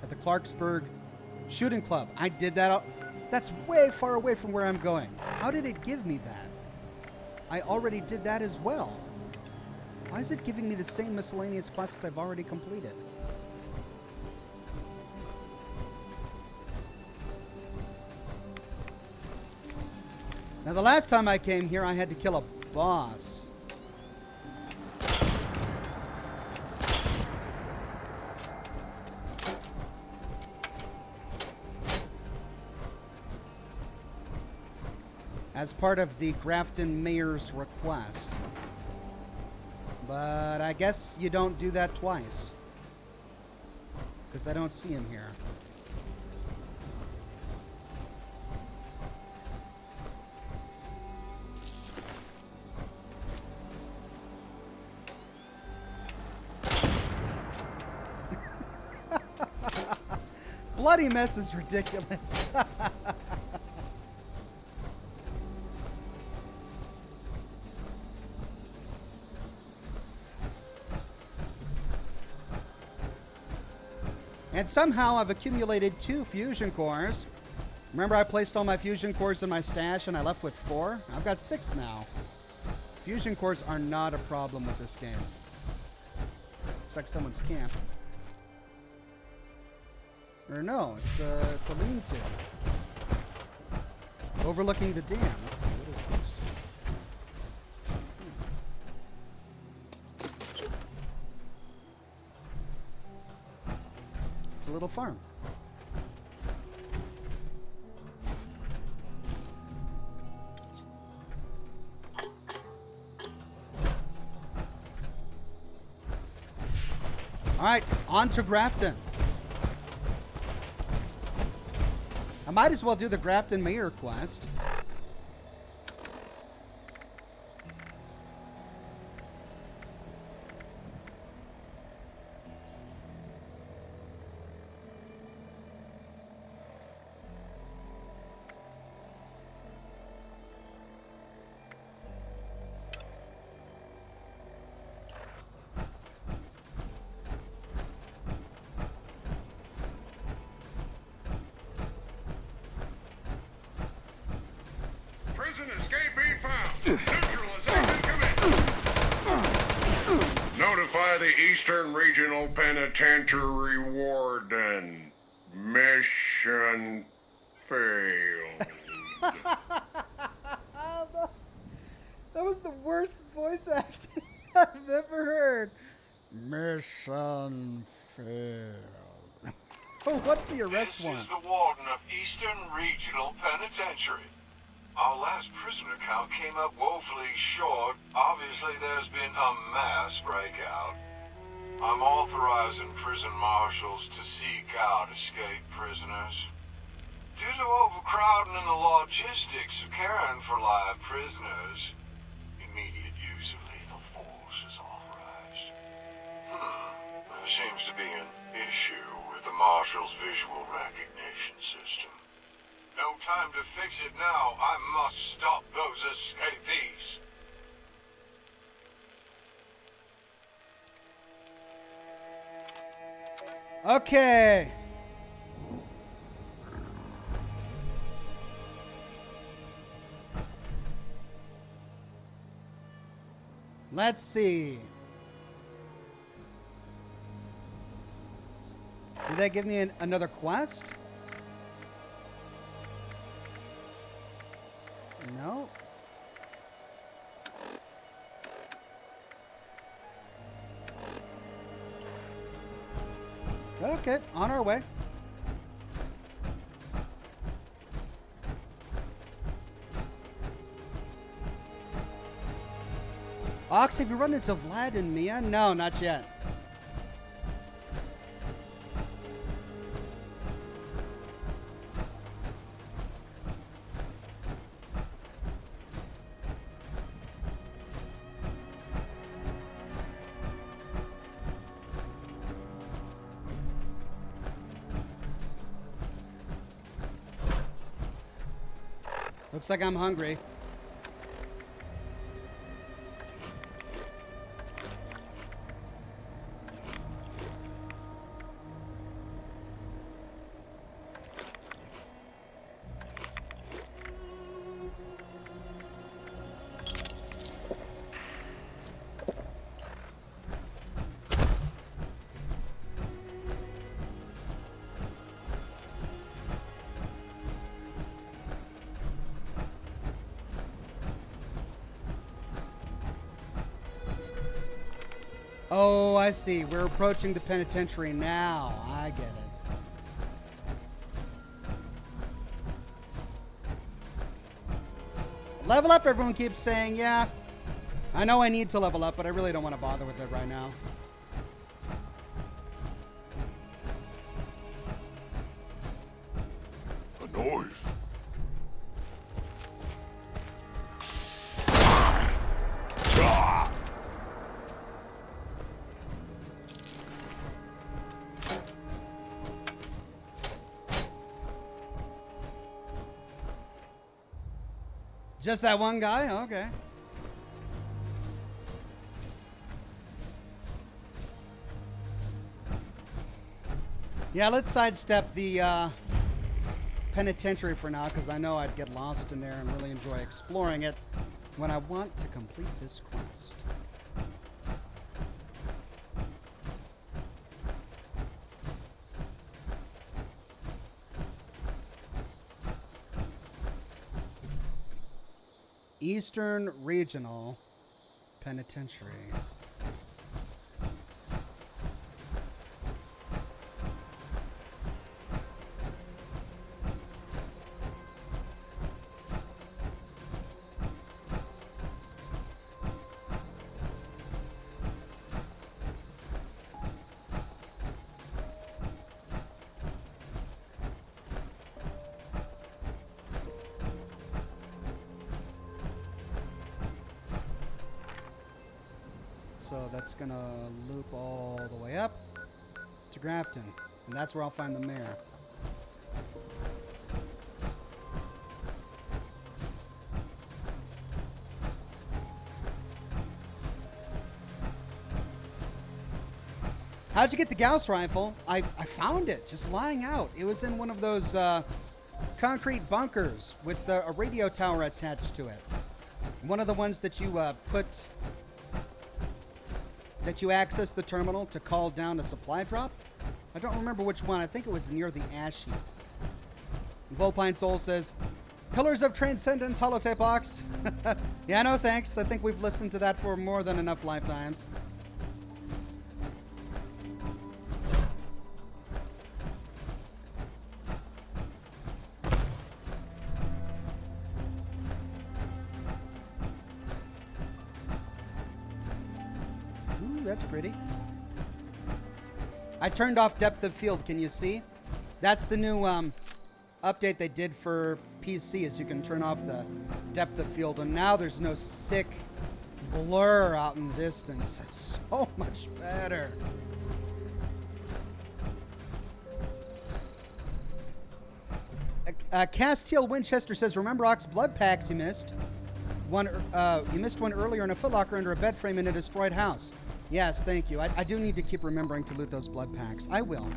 At the Clarksburg Shooting Club. I did that. That's way far away from where I'm going. How did it give me that? I already did that as well. Why is it giving me the same miscellaneous quests I've already completed? Now, the last time I came here, I had to kill a boss. As part of the Grafton mayor's request. But I guess you don't do that twice. Because I don't see him here. Bloody mess is ridiculous. And somehow I've accumulated 2 fusion cores. Remember I placed all my fusion cores in my stash and I left with 4? I've got 6 now. Fusion cores are not a problem with this game. Looks like someone's camp. Or no, it's a lean-to. Overlooking the dam. Let's see, what is this? It's a little farm. All right, on to Grafton. I might as well do the Grafton Mayor quest. Prison escapee found. Neutralization commenced. Notify the Eastern Regional Penitentiary Warden. Mission failed. That was the worst voice acting I've ever heard. Mission failed. Oh, what's the arrest This warrant? is the warden of Eastern Regional Penitentiary. Our last prisoner count came up woefully short. Obviously, there's been a mass breakout. I'm authorizing prison marshals to seek out escaped prisoners. Due to overcrowding and the logistics of caring for live prisoners, immediate use of lethal force is authorized. There seems to be an issue with the marshal's visual recognition system. No time to fix it now. I must stop those escapees. Okay. Let's see. Did that give me another quest? No. Okay, on our way. Ox, have you run into Vlad and Mia? No, not yet. Looks like I'm hungry. Oh, I see. We're approaching the penitentiary now. I get it. Level up, everyone keeps saying. Yeah, I know I need to level up, but I really don't want to bother with it right now. A noise. Just that one guy? Okay. Yeah, let's sidestep the penitentiary for now, because I know I'd get lost in there and really enjoy exploring it when I want to complete this quest. Eastern Regional Penitentiary. So that's gonna loop all the way up to Grafton, and that's where I'll find the mayor. How'd you get the Gauss rifle? I found it just lying out. It was in one of those concrete bunkers with a radio tower attached to it. One of the ones that you access the terminal to call down a supply drop. I don't remember which one. I think it was near the ash heap. Volpine Soul says, Pillars of Transcendence holotape box. Yeah, no thanks. I think we've listened to that for more than enough lifetimes. That's pretty. I turned off depth of field. Can you see? That's the new update they did for PC, is you can turn off the depth of field, and now there's no sick blur out in the distance. It's so much better. Castiel Winchester says, remember Ox blood packs you missed? You missed one earlier in a footlocker under a bed frame in a destroyed house. Yes, thank you. I do need to keep remembering to loot those blood packs. I will.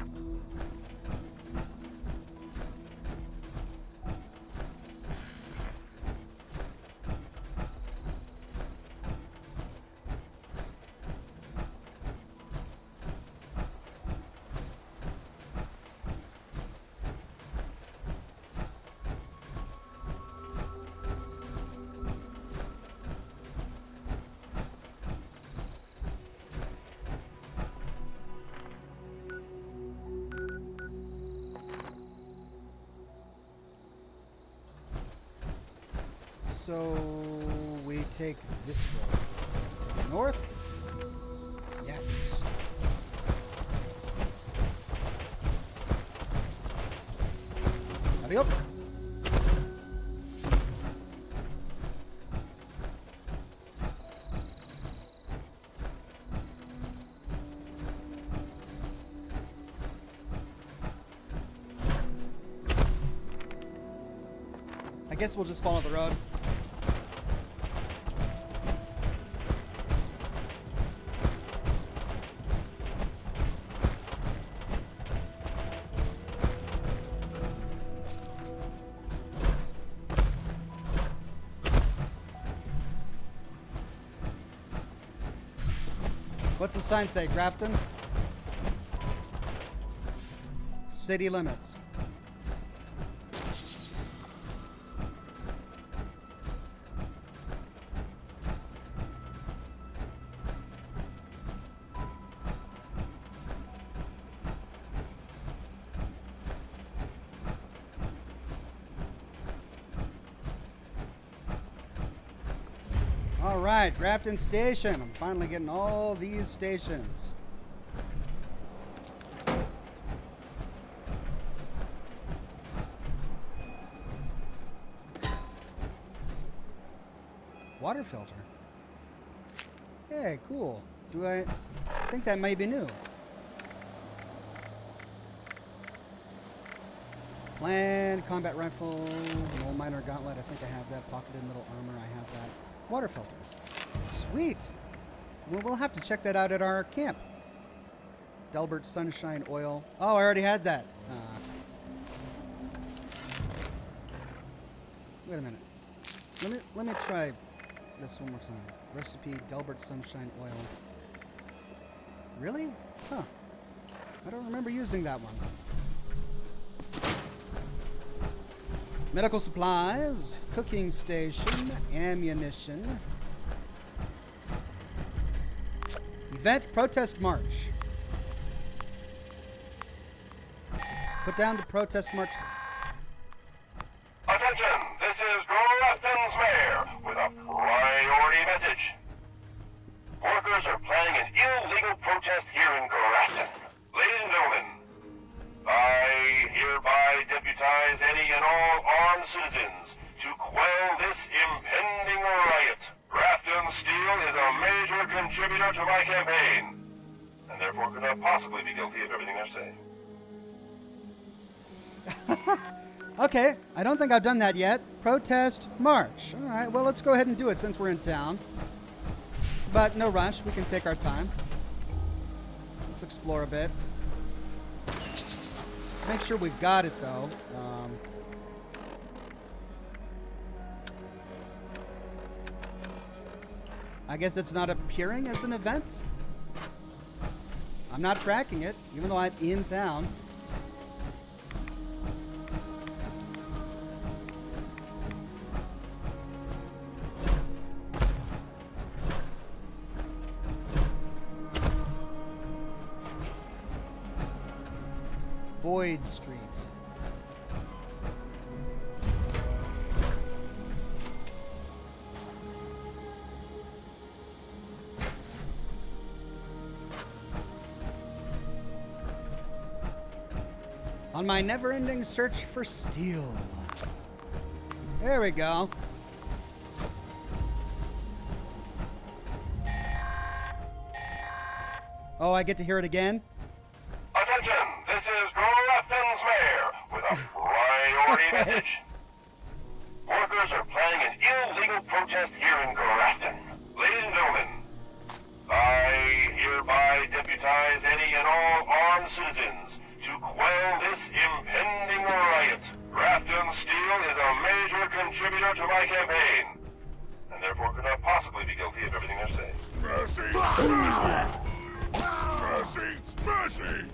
So we take this road north. Yes. Howdy up. guess we'll just follow the road. What's the sign say, Grafton? City limits. All right, Grafton Station. I'm finally getting all these stations. Water filter. Hey, cool. I think that might be new. Land, combat rifle, no minor gauntlet. I think I have that. Pocketed middle armor. I have that. Water filter. Sweet. Well, we'll have to check that out at our camp. Delbert Sunshine Oil. Oh, I already had that. Wait a minute. Let me try this one more time. Recipe Delbert Sunshine Oil. Really? Huh. I don't remember using that one. Medical supplies, cooking station, ammunition. Event protest march. Put down the protest march. Attention, this is Grafton's mayor with a priority message. Workers are planning an illegal protest here in Grafton. Ladies and gentlemen, I hereby deputize any and all armed citizens to quell this impending riot. Grafton Steel is a major contributor to my campaign, and therefore could not possibly be guilty of everything I say. Okay, I don't think I've done that yet. Protest march. All right, well, let's go ahead and do it since we're in town. But no rush, we can take our time. Let's explore a bit. Let's make sure we've got it, though. I guess it's not appearing as an event. I'm not tracking it, even though I'm in town. Boyd Street. On my never-ending search for steel. There we go. Oh, I get to hear it again? Attention, this is Grafton's mayor with a priority message. Workers are planning an illegal protest here in Grafton. Ladies and gentlemen, I hereby deputize any and all armed citizens to quell this impending riot. Grafton Steel is a major contributor to my campaign, and therefore could not possibly be guilty of everything I say. Mercy! Mercy! Mercy!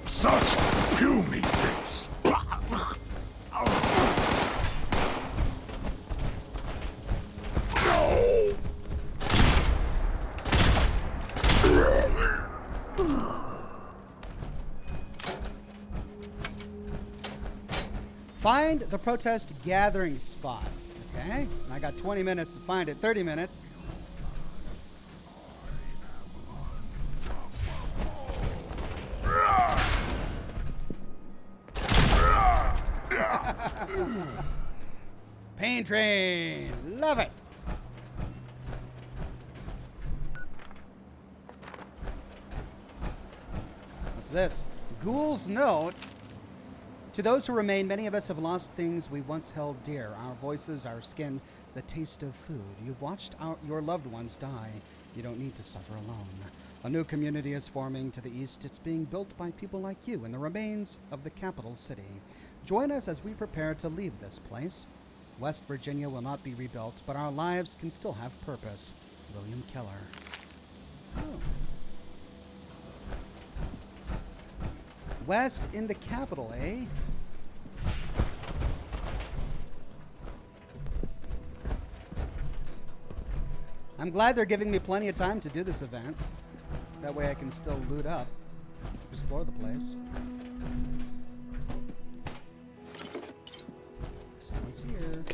Such puny bits. Find the protest gathering spot. Okay, and I got 20 minutes to find it. 30 minutes. Pain train. Love it. What's this? Ghoul's note. To those who remain, many of us have lost things we once held dear. Our voices, our skin, the taste of food. You've watched your loved ones die. You don't need to suffer alone. A new community is forming to the east. It's being built by people like you in the remains of the capital city. Join us as we prepare to leave this place. West Virginia will not be rebuilt, but our lives can still have purpose. William Keller. Oh. West in the capital, eh? I'm glad they're giving me plenty of time to do this event. That way I can still loot up, explore the place. Someone's here.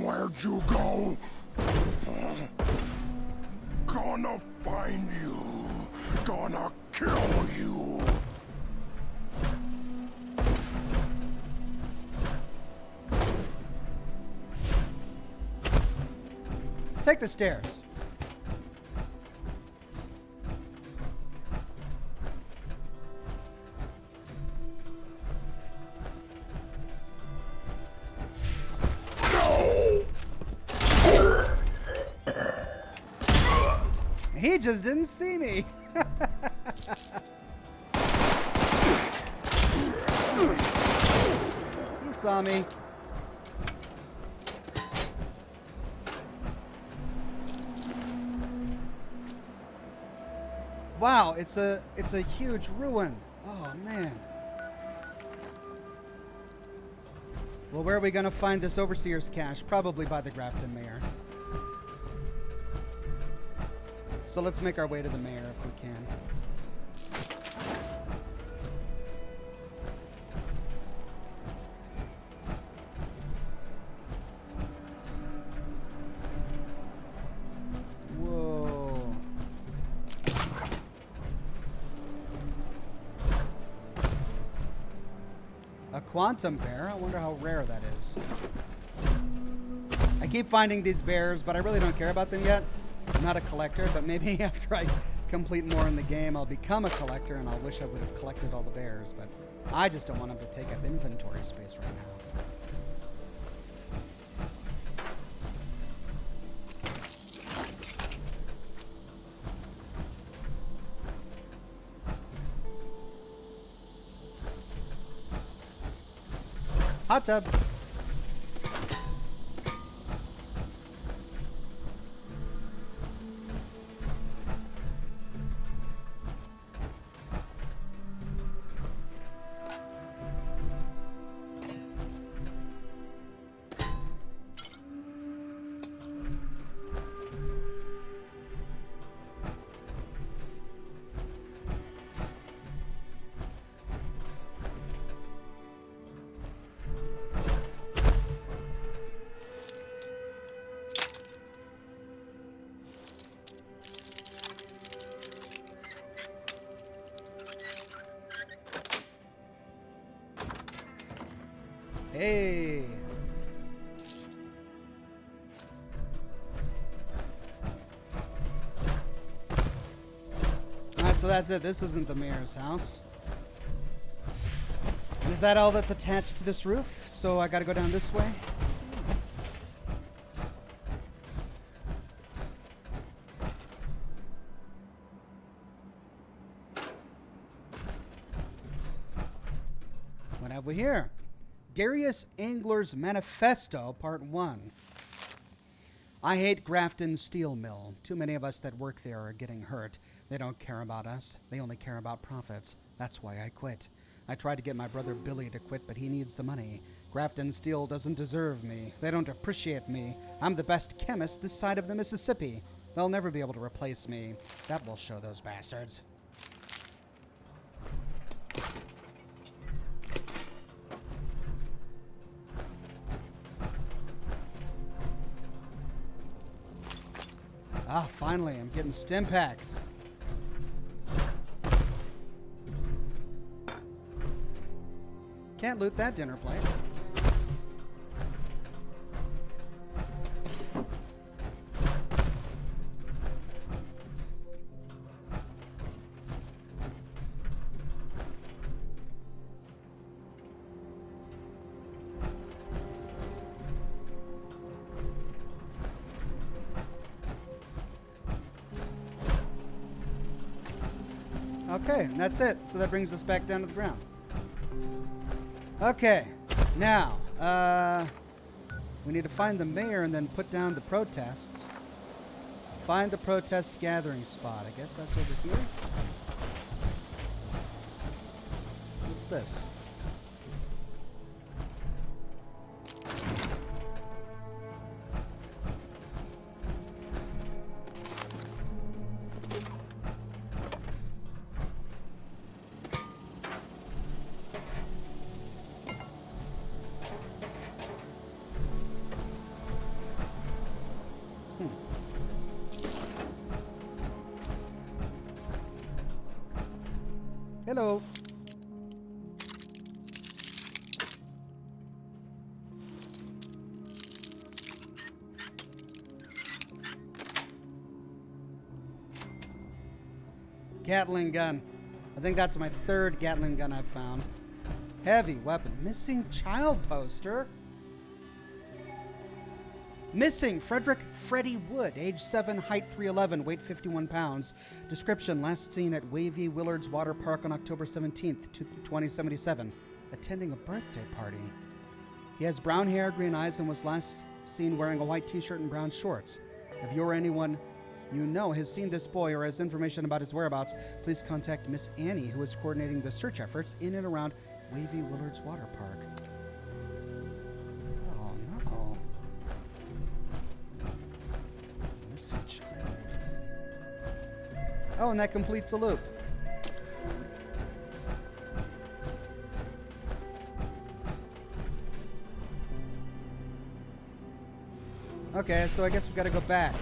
Where'd you go? Gonna find you. Gonna kill you. Let's take the stairs. He just didn't see me. He saw me. Wow, it's a huge ruin. Oh man. Well, where are we gonna find this overseer's cache? Probably by the Grafton mayor. So let's make our way to the mayor if we can. Whoa. A quantum bear? I wonder how rare that is. I keep finding these bears, but I really don't care about them yet. I'm not a collector, but maybe after I complete more in the game, I'll become a collector, and I'll wish I would have collected all the bears, but I just don't want them to take up inventory space right now. Hot tub. Hey. Alright, so that's it. This isn't the mayor's house. Is that all that's attached to this roof? So I gotta go down this way? What have we here? Darius Angler's Manifesto, Part 1. I hate Grafton Steel Mill. Too many of us that work there are getting hurt. They don't care about us. They only care about profits. That's why I quit. I tried to get my brother Billy to quit, but he needs the money. Grafton Steel doesn't deserve me. They don't appreciate me. I'm the best chemist this side of the Mississippi. They'll never be able to replace me. That will show those bastards. Ah, finally, I'm getting stim packs. can't loot that dinner plate. Okay, and that's it. So that brings us back down to the ground. Okay, now, we need to find the mayor and then put down the protests. Find the protest gathering spot. I guess that's over here. What's this? Hello. Gatling gun. I think that's my third Gatling gun I've found. Heavy weapon. Missing child poster. Missing Frederick Freddie Wood, age 7, height 3'11", weight 51 pounds. Description, last seen at Wavy Willards Water Park on October 17th, 2077, attending a birthday party. He has brown hair, green eyes, and was last seen wearing a white t-shirt and brown shorts. If you or anyone you know has seen this boy or has information about his whereabouts, please contact Miss Annie, who is coordinating the search efforts in and around Wavy Willards Water Park. Oh, and that completes the loop. Okay, so I guess we've got to go back.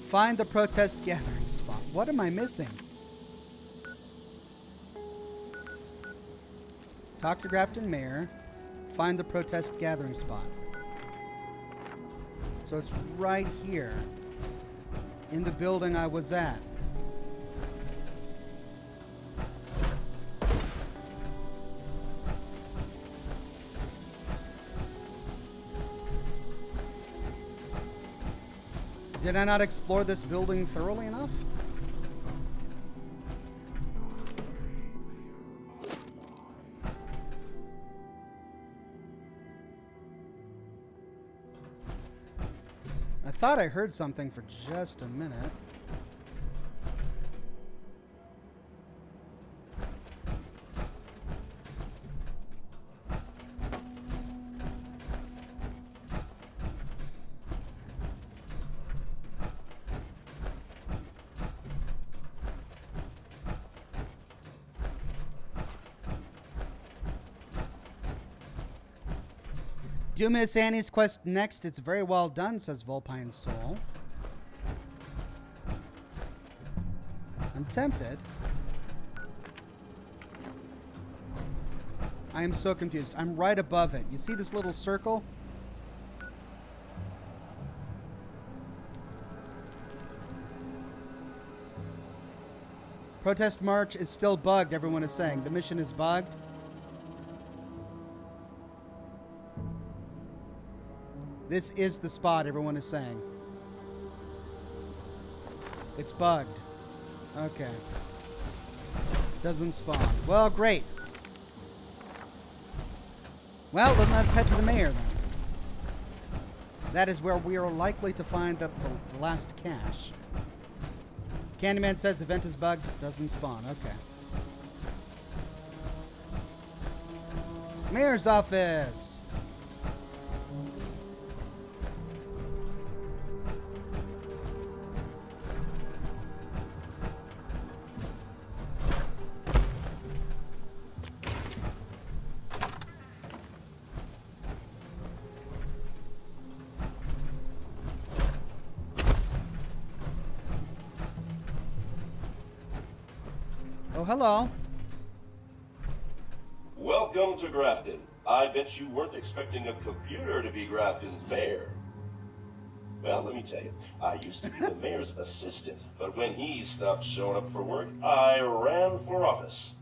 Find the protest gathering spot. What am I missing? Talk to Grafton Mayor. Find the protest gathering spot. So it's right here in the building I was at. Did I not explore this building thoroughly enough? I thought I heard something for just a minute. Do Miss Annie's quest next. It's very well done, says Vulpine's Soul. I'm tempted. I am so confused. I'm right above it. You see this little circle? Protest March is still bugged, everyone is saying. The mission is bugged. This is the spot, everyone is saying. It's bugged. Okay. Doesn't spawn. Well, great. Well, then let's head to the mayor, then. That is where we are likely to find the last cache. Candyman says event is bugged. Doesn't spawn. Okay. Mayor's office. hello. Welcome to Grafton. I bet you weren't expecting a computer to be Grafton's mayor. Well, let me tell you, I used to be the mayor's assistant, but when he stopped showing up for work, I ran for office.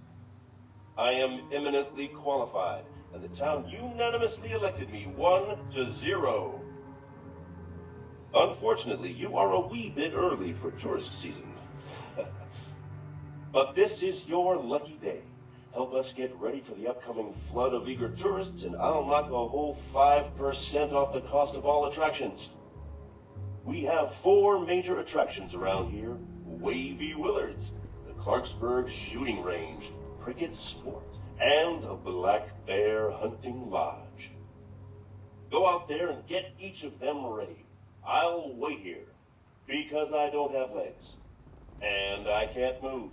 I am eminently qualified, and the town unanimously elected me 1-0. Unfortunately, you are a wee bit early for tourist season. But this is your lucky day. Help us get ready for the upcoming flood of eager tourists, and I'll knock a whole 5% off the cost of all attractions. We have 4 major attractions around here. Wavy Willards, the Clarksburg Shooting Range, Cricket's Fort, and the Black Bear Hunting Lodge. Go out there and get each of them ready. I'll wait here, because I don't have legs, and I can't move.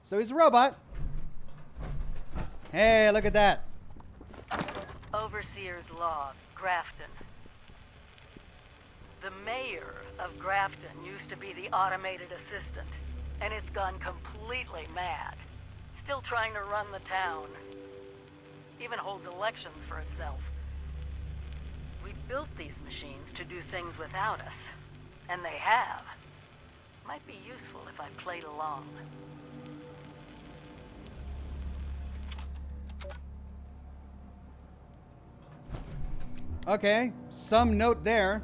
So he's a robot. Hey, look at that. Overseer's log, Grafton. The mayor of Grafton used to be the automated assistant, and it's gone completely mad. Still trying to run the town. Even holds elections for itself. We built these machines to do things without us, and they have. Might be useful if I played along. Okay, some note there.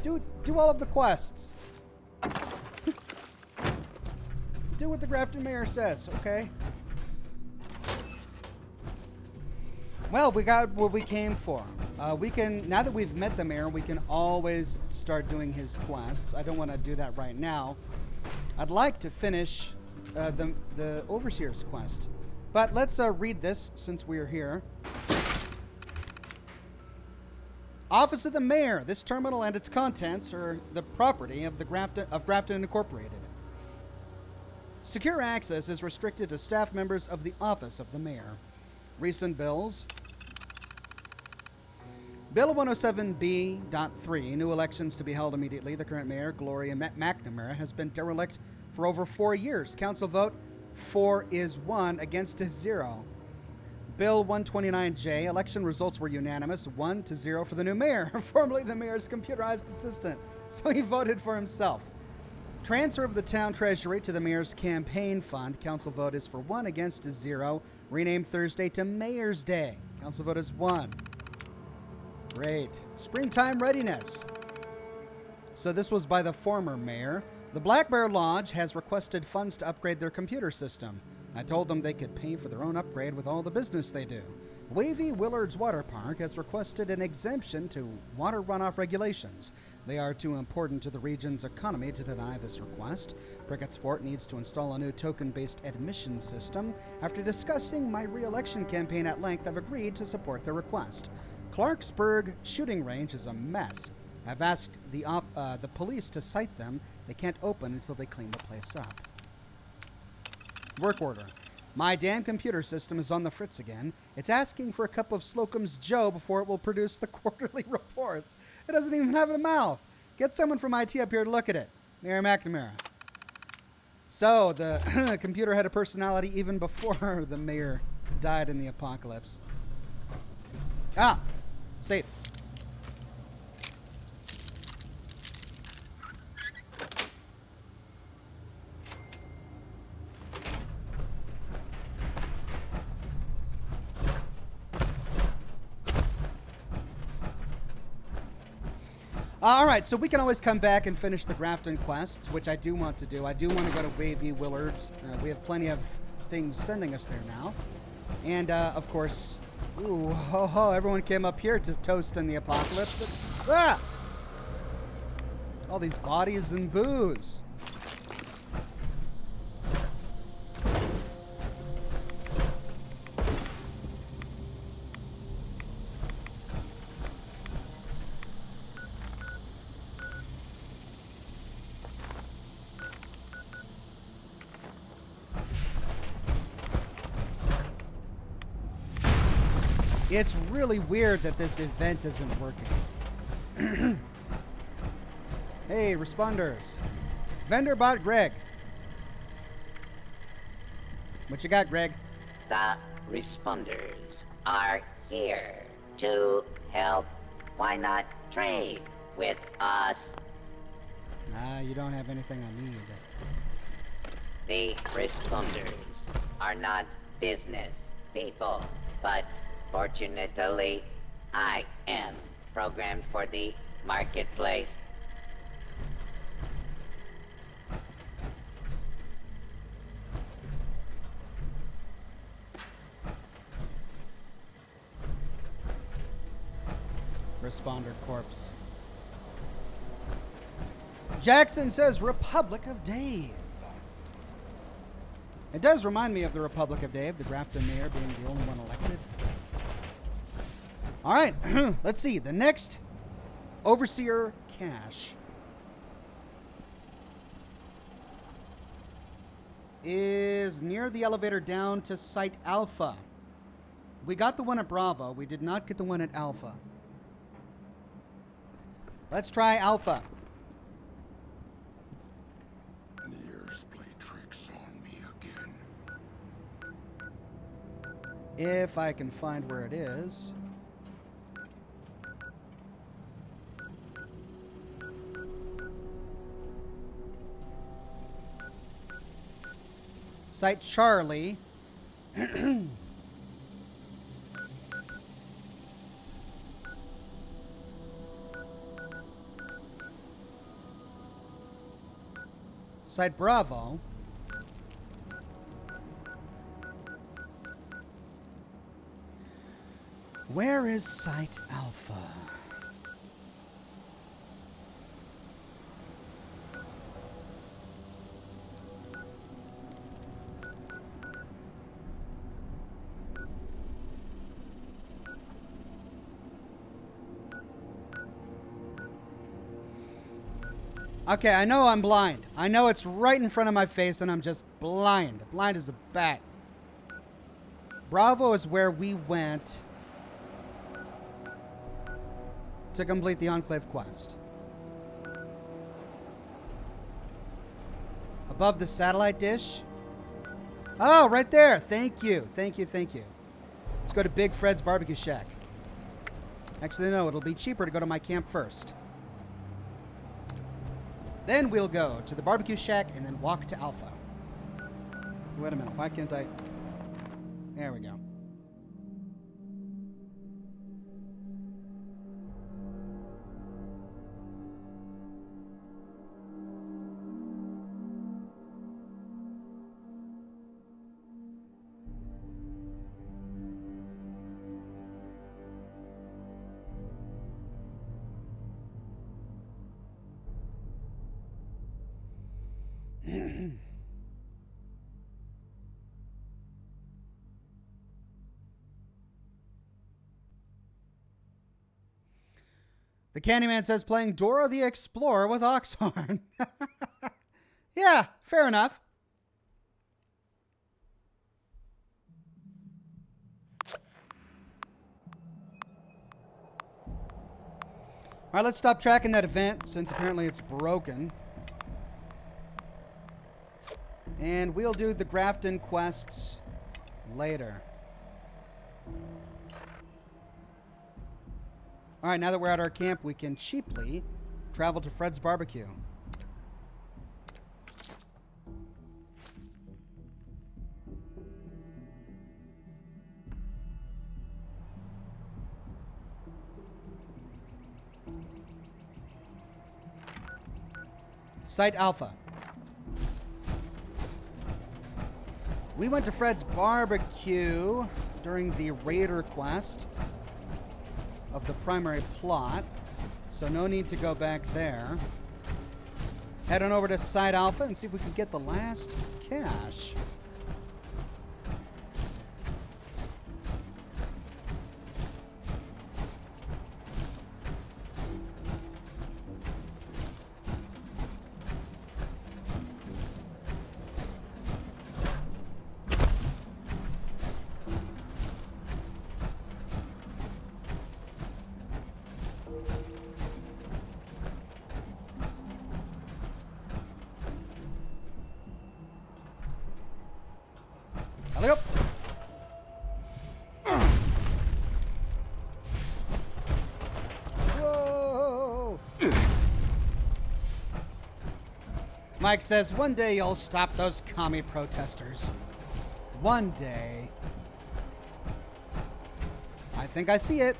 Do all of the quests. Do what the Grafton mayor says, okay? Well, we got what we came for. We can, now that we've met the mayor, we can always start doing his quests. I don't want to do that right now. I'd like to finish the Overseer's quest. But let's read this since we're here. Office of the Mayor. This terminal and its contents are the property of Grafton Incorporated. Secure access is restricted to staff members of the Office of the Mayor. Recent bills. Bill 107B.3, new elections to be held immediately. The current mayor, Gloria McNamara, has been derelict for over 4 years. Council vote 4-1 against 0. Bill 129J, election results were unanimous, 1-0 for the new mayor, formerly the mayor's computerized assistant. So he voted for himself. Transfer of the town treasury to the mayor's campaign fund. Council vote is for 1 against 0. Renamed Thursday to Mayor's Day. Council vote is 1. Great. Springtime readiness. So this was by the former mayor. The Black Bear Lodge has requested funds to upgrade their computer system. I told them they could pay for their own upgrade with all the business they do. Wavy Willards Water Park has requested an exemption to water runoff regulations. They are too important to the region's economy to deny this request. Cricket's Fort needs to install a new token-based admission system. After discussing my re-election campaign at length, I've agreed to support the request. Clarksburg Shooting Range is a mess. I've asked the police to cite them. They can't open until they clean the place up. Work order. My damn computer system is on the fritz again. It's asking for a cup of Slocum's Joe before it will produce the quarterly reports. It doesn't even have a mouth. Get someone from IT up here to look at it. Mayor McNamara. So, the computer had a personality even before the mayor died in the apocalypse. Ah! Safe. All right, so we can always come back and finish the Grafton quests, which I do want to do. I do want to go to Wavy Willards. We have plenty of things sending us there now. And, of course, ooh, ho, ho, everyone came up here to toast in the apocalypse. Ah! All these bodies and booze. It's really weird that this event isn't working. Hey, responders. Vendor bot Greg. What you got, Greg? The responders are here to help. Why not trade with us? Nah, you don't have anything I need. The responders are not business people, but fortunately, I am programmed for the marketplace. Responder corpse. Jackson says Republic of Dave. It does remind me of the Republic of Dave, the Grafton mayor being the only one elected. All right, let's see. The next Overseer cache is near the elevator down to Site Alpha. We got the one at Bravo. We did not get the one at Alpha. Let's try Alpha. The ears play tricks on me again. If I can find where it is. Site Charlie. Site Bravo. Where is Site Alpha? Okay, I know I'm blind. I know it's right in front of my face and I'm just blind. Blind as a bat. Bravo is where we went to complete the Enclave quest. Above the satellite dish. Oh, right there. Thank you. Thank you. Thank you. Let's go to Big Fred's Barbecue Shack. Actually, no. It'll be cheaper to go to my camp first. Then we'll go to the Barbecue Shack and then walk to Alpha. Wait a minute. Why can't I? There we go. The Candyman says playing Dora the Explorer with Oxhorn. Yeah, fair enough. All right, let's stop tracking that event since apparently it's broken. And we'll do the Grafton quests later. All right, now that we're at our camp, we can cheaply travel to Fred's Barbecue. Site Alpha. We went to Fred's Barbecue during the Raider quest of the primary plot, so no need to go back there. Head on over to Site Alpha and see if we can get the last cache. Yep. Whoa. Mike says, one day you'll stop those commie protesters. One day. I think I see it.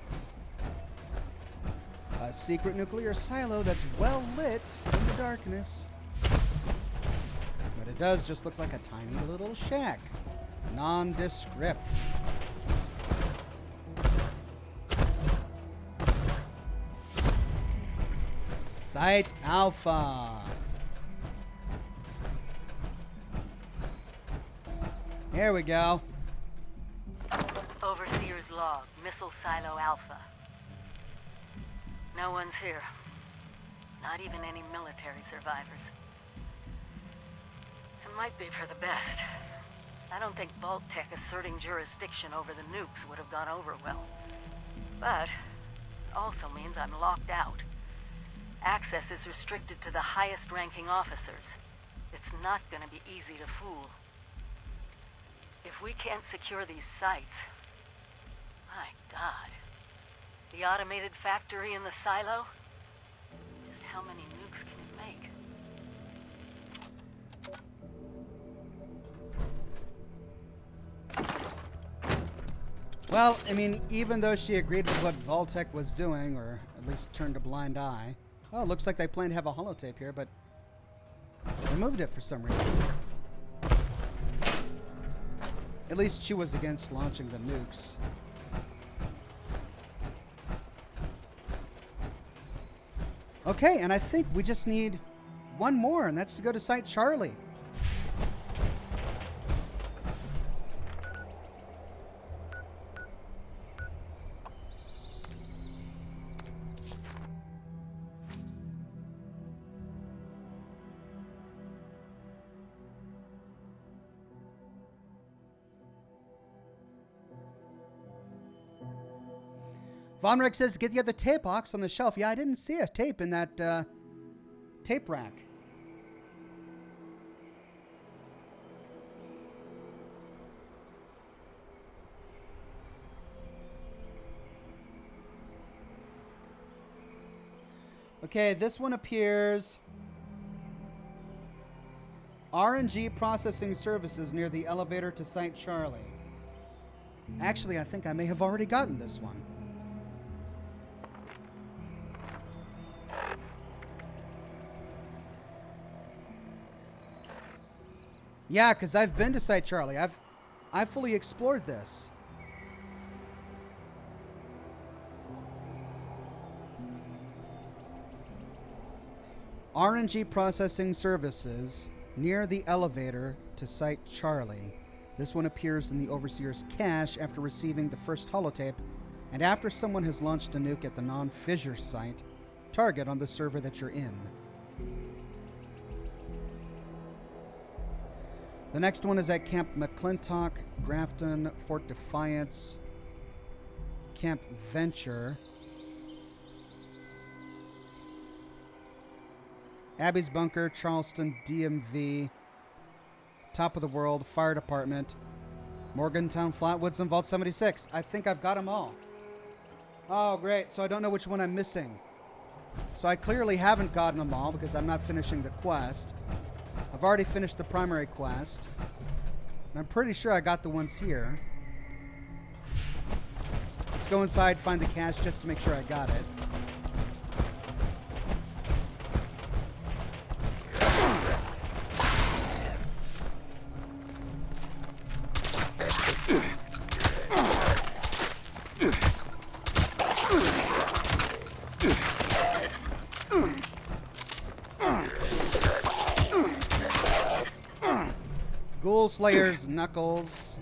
A secret nuclear silo that's well lit in the darkness. But it does just look like a tiny little shack. Nondescript. Site Alpha. Here we go. Overseer's log, Missile Silo Alpha. No one's here. Not even any military survivors. It might be for the best. I don't think Vault-Tec asserting jurisdiction over the nukes would have gone over well. But it also means I'm locked out. Access is restricted to the highest-ranking officers. It's not gonna be easy to fool. If we can't secure these sites... My God. The automated factory in the silo? Just how many nukes can it make? Well, I mean, even though she agreed with what Vault-Tec was doing, or at least turned a blind eye... Oh, it looks like they plan to have a holotape here, but... removed it for some reason. At least she was against launching the nukes. Okay, and I think we just need one more, and that's to go to Site Charlie. Von Rick says, get the other tape box on the shelf. Yeah, I didn't see a tape in that tape rack. Okay, this one appears. RNG processing services near the elevator to Site Charlie. Actually, I think I may have already gotten this one. Yeah, because I've been to Site Charlie. I've fully explored this. RNG processing services near the elevator to Site Charlie. This one appears in the Overseer's cache after receiving the first holotape and after someone has launched a nuke at the non-fissure site target on the server that you're in. The next one is at Camp McClintock, Grafton, Fort Defiance, Camp Venture, Abby's Bunker, Charleston, DMV, Top of the World, Fire Department, Morgantown, Flatwoods, and Vault 76. I think I've got them all. Oh, great. So I don't know which one I'm missing. So I clearly haven't gotten them all because I'm not finishing the quest. I've already finished the primary quest. And I'm pretty sure I got the ones here. Let's go inside, find the cache just to make sure I got it. Ghoul Slayer's Knuckles.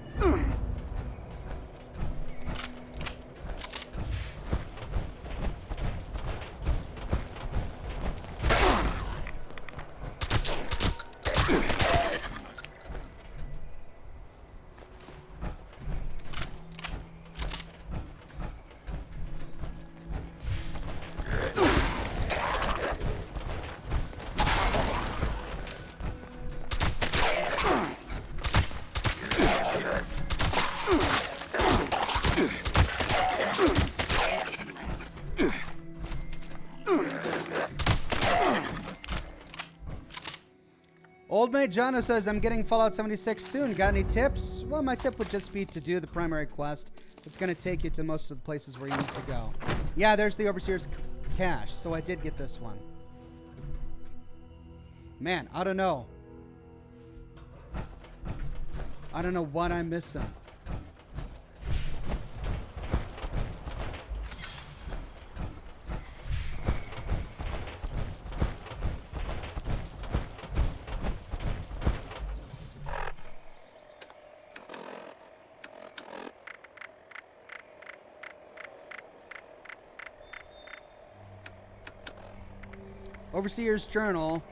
Old mate Jono says, I'm getting Fallout 76 soon. Got any tips? Well, my tip would just be to do the primary quest. It's going to take you to most of the places where you need to go. Yeah, there's the Overseer's cache, so I did get this one. Man, I don't know. I don't know what I'm missing. Overseer's Journal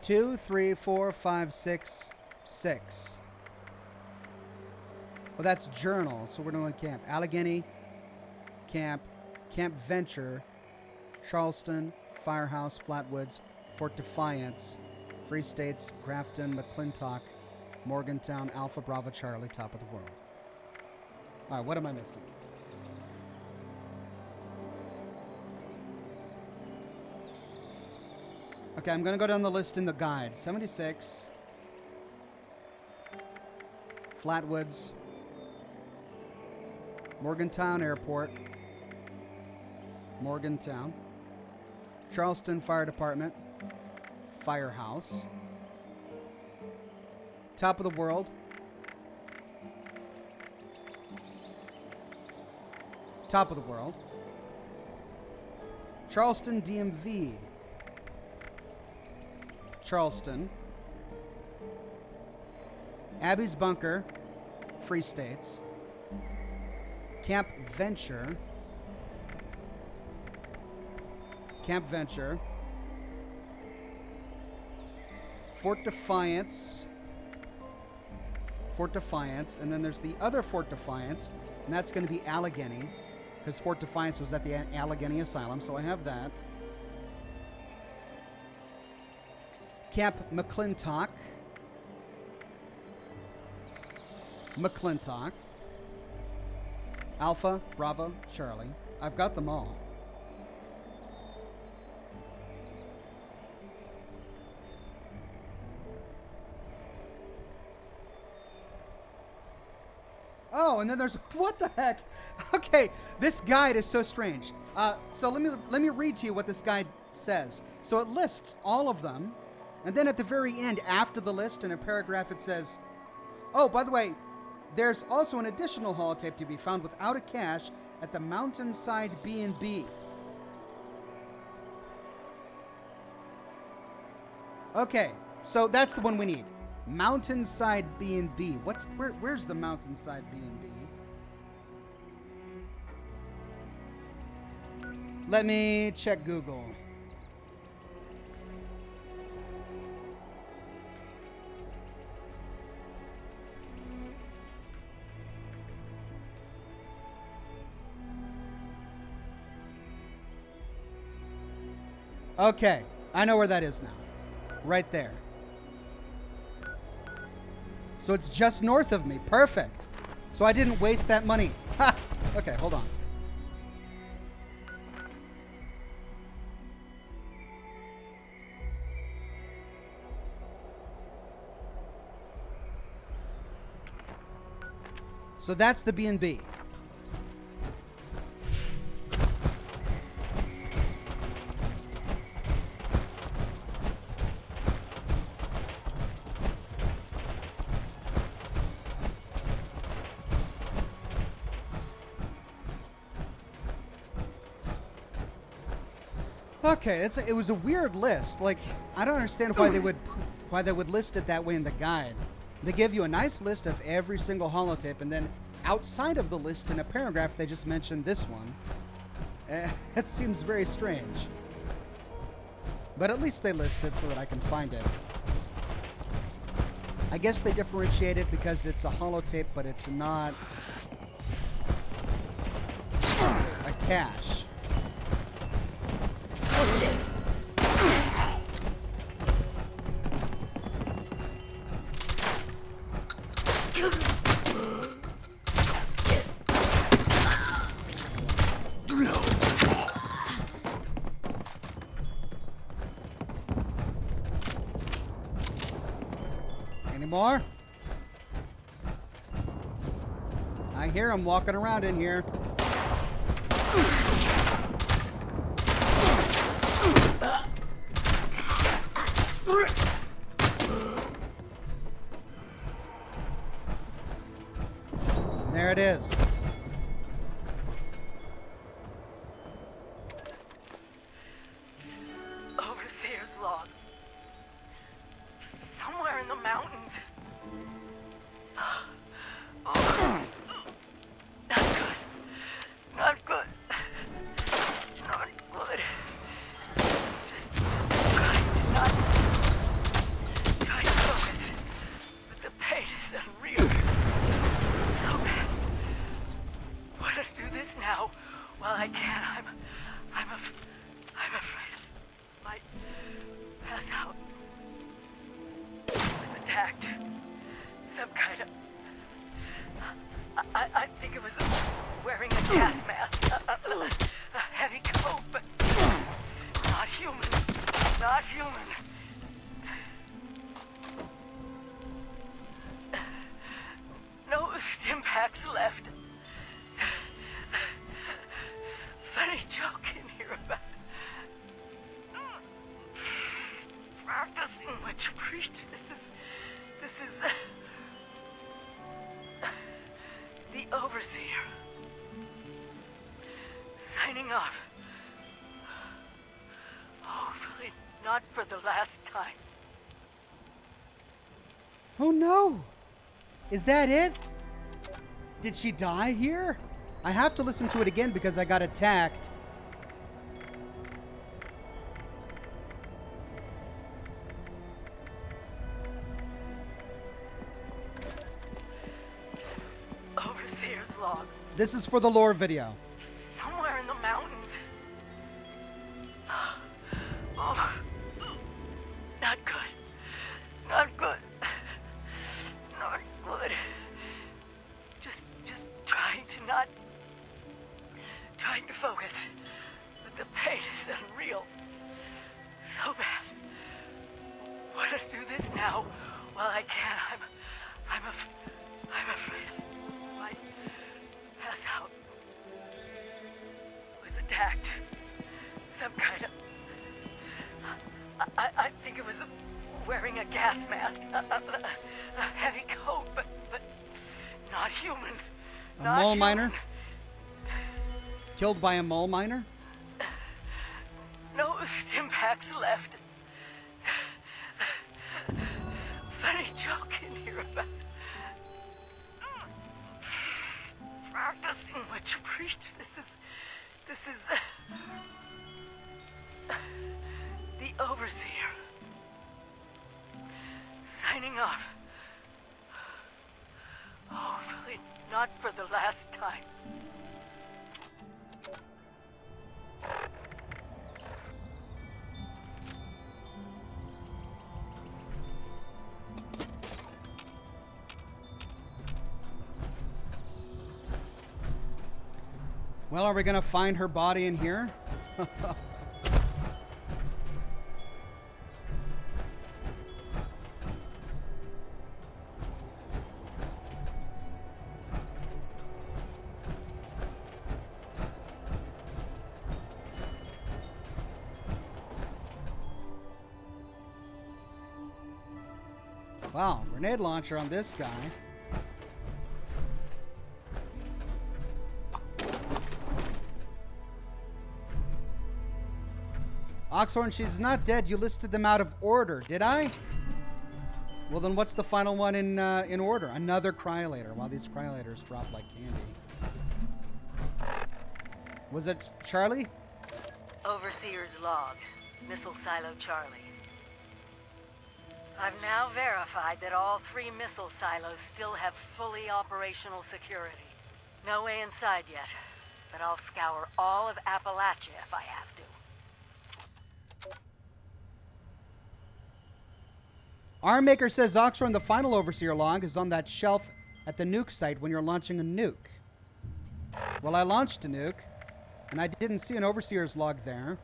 2, 3, 4, 5, 6, 6. Well, that's journal, so we're doing camp. Allegheny, Camp Venture, Charleston, Firehouse, Flatwoods, Fort Defiance, Free States, Grafton, McClintock, Morgantown, Alpha Bravo Charlie, top of the world. All right, what am I missing? Okay, I'm going to go down the list in the guide. 76. Flatwoods. Morgantown Airport. Morgantown. Charleston Fire Department. Firehouse. Top of the world. Top of the world. Charleston DMV. Charleston. Abby's Bunker, Free States. Camp Venture. Camp Venture. Fort Defiance. Fort Defiance. And then there's the other Fort Defiance, and that's going to be Allegheny, because Fort Defiance was at the Allegheny Asylum, so I have that. Camp McClintock. McClintock. Alpha, Bravo, Charlie. I've got them all. Oh, and then there's, what the heck? Okay, this guide is so strange. So let me read to you what this guide says. So it lists all of them. And then at the very end, after the list, in a paragraph, it says, oh, by the way, there's also an additional holotape to be found without a cache at the Mountainside B&B. Okay, so that's the one we need. Mountainside B&B. Where's the Mountainside B&B? Let me check Google. Okay, I know where that is now. Right there. So it's just north of me. Perfect. So I didn't waste that money. Ha! Okay, hold on. So that's the B&B. Okay, it was a weird list. Like, I don't understand why they would list it that way in the guide. They give you a nice list of every single holotape, and then outside of the list in a paragraph, they just mention this one. It seems very strange. But at least they list it so that I can find it. I guess they differentiate it because it's a holotape, but it's not a cache. are. I hear him walking around in here. There it is. Overseer's log. Somewhere in the mountains. Oh. Not good. Not good. Not good. Just trying to focus. But the pain is unreal. So bad. What to do this now? Well, I can't. I'm afraid I might pass out. I was attacked. Some kind of... I think it was wearing a gas mask. A heavy coat, but not human. Not human. No stim packs left. Funny joke in here about practicing what you preach. This is the Overseer. Signing off. Hopefully not for the last time. Oh no! Is that it? Did she die here? I have to listen to it again because I got attacked. Overseer's log. This is for the lore video. Somewhere in the mountains. Oh, not good. Not good. Not good. Just trying to not... Trying to focus. But the pain is unreal. So bad. What to do this now? Well, I can't. I'm afraid I might pass out. Was attacked. Some kind of... I think it was wearing a gas mask. A heavy coat, but not human. A Not mole human. miner? Killed by a mole miner? No stim packs left. Funny joke in here about practicing what you preach. This is the Overseer. Signing off. Hopefully not for the last time. Well, are we gonna find her body in here? Wow, grenade launcher on this guy. Oxhorn, she's not dead. You listed them out of order, did I? Well, then what's the final one in order? Another cryolator. Wow, these cryolators drop like candy. Was it Charlie? Overseer's log. Missile Silo Charlie. I've now verified that all 3 missile silos still have fully operational security. No way inside yet, but I'll scour all of Appalachia if I have to. Armmaker says Oxhorn, the final Overseer log, is on that shelf at the nuke site when you're launching a nuke. Well, I launched a nuke, and I didn't see an Overseer's log there.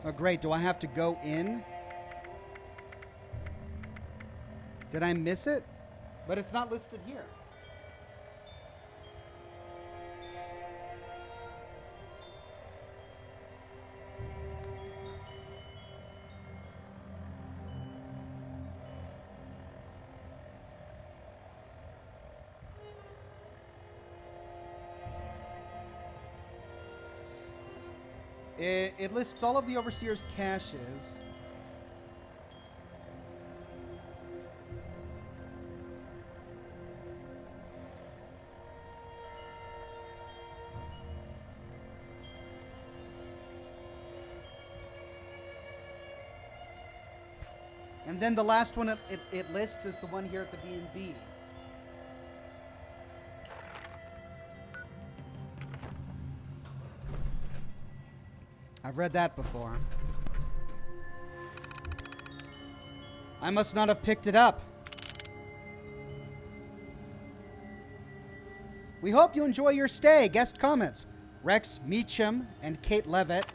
Oh, great. Do I have to go in? Did I miss it? But it's not listed here. It lists all of the Overseer's caches. And then the last one it lists is the one here at the B&B. I've read that before. I must not have picked it up. We hope you enjoy your stay. Guest comments. Rex Meacham and Kate Levitt.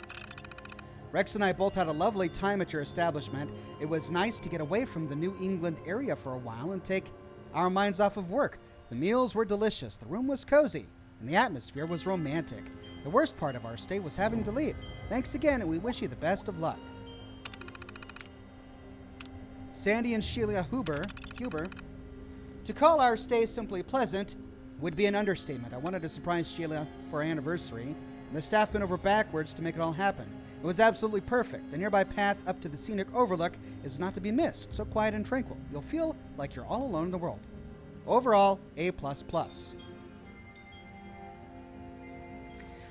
Rex and I both had a lovely time at your establishment. It was nice to get away from the New England area for a while and take our minds off of work. The meals were delicious, the room was cozy, and the atmosphere was romantic. The worst part of our stay was having to leave. Thanks again, and we wish you the best of luck. Sandy and Sheila Huber. To call our stay simply pleasant would be an understatement. I wanted to surprise Sheila for our anniversary, and the staff bent over backwards to make it all happen. It was absolutely perfect. The nearby path up to the scenic overlook is not to be missed, so quiet and tranquil. You'll feel like you're all alone in the world. Overall, A++.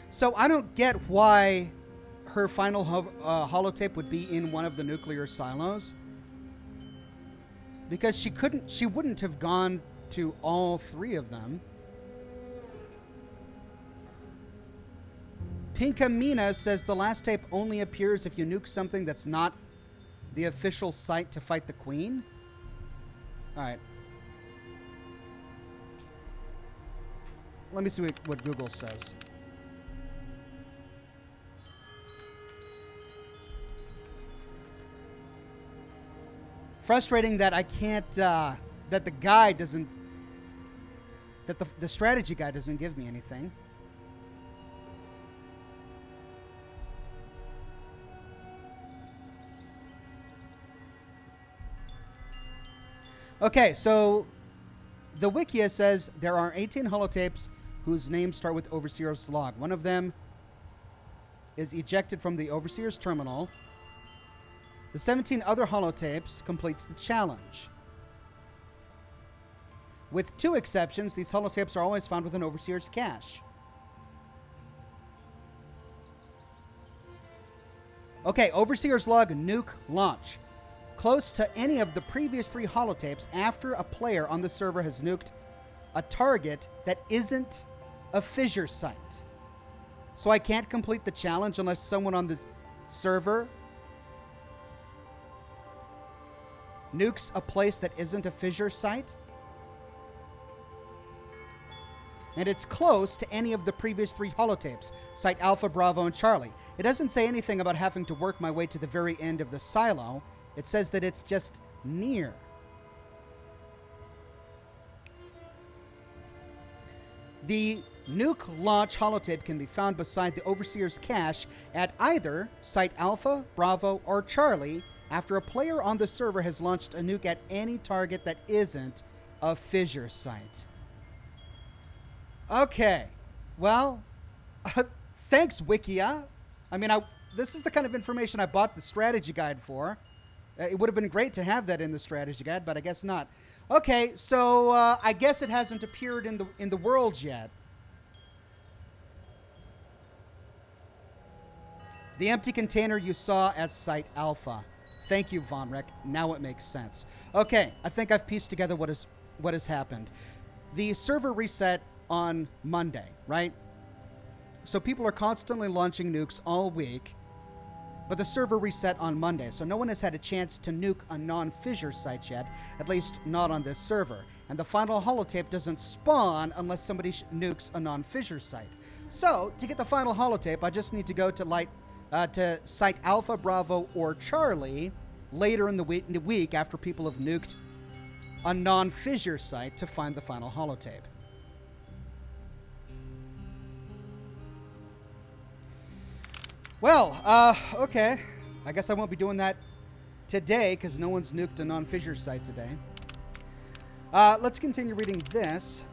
So I don't get why her final holotape would be in one of the nuclear silos. Because she wouldn't have gone to all three of them. Pinka Mina says the last tape only appears if you nuke something that's not the official site to fight the Queen. All right. Let me see what Google says. Frustrating that I can't, that the guide doesn't, that the strategy guide doesn't give me anything. Okay, so the Wikia says there are 18 holotapes whose names start with Overseer's log. One of them is ejected from the Overseer's terminal. The 17 other holotapes completes the challenge. With 2 exceptions, these holotapes are always found within Overseer's cache. Okay, Overseer's log nuke launch. Close to any of the previous 3 holotapes after a player on the server has nuked a target that isn't a fissure site. So I can't complete the challenge unless someone on the server nukes a place that isn't a fissure site. And it's close to any of the previous 3 holotapes, Site Alpha, Bravo, and Charlie. It doesn't say anything about having to work my way to the very end of the silo. It says that it's just near. The nuke launch holotape can be found beside the Overseer's cache at either Site Alpha, Bravo, or Charlie after a player on the server has launched a nuke at any target that isn't a fissure site. Okay. Well, thanks, Wikia. I mean, this is the kind of information I bought the strategy guide for. It would have been great to have that in the strategy guide, but I guess not. Okay, so I guess it hasn't appeared in the worlds yet. The empty container you saw at Site Alpha. Thank you, Vonrek. Now it makes sense. Okay, I think I've pieced together what has happened. The server reset on Monday, right? So people are constantly launching nukes all week. But the server reset on Monday, so no one has had a chance to nuke a non-fissure site yet, at least not on this server. And the final holotape doesn't spawn unless somebody nukes a non-fissure site. So, to get the final holotape, I just need to go to Site Alpha, Bravo, or Charlie later in the week after people have nuked a non-fissure site to find the final holotape. Well, okay. I guess I won't be doing that today because no one's nuked a non-fissure site today. Let's continue reading this.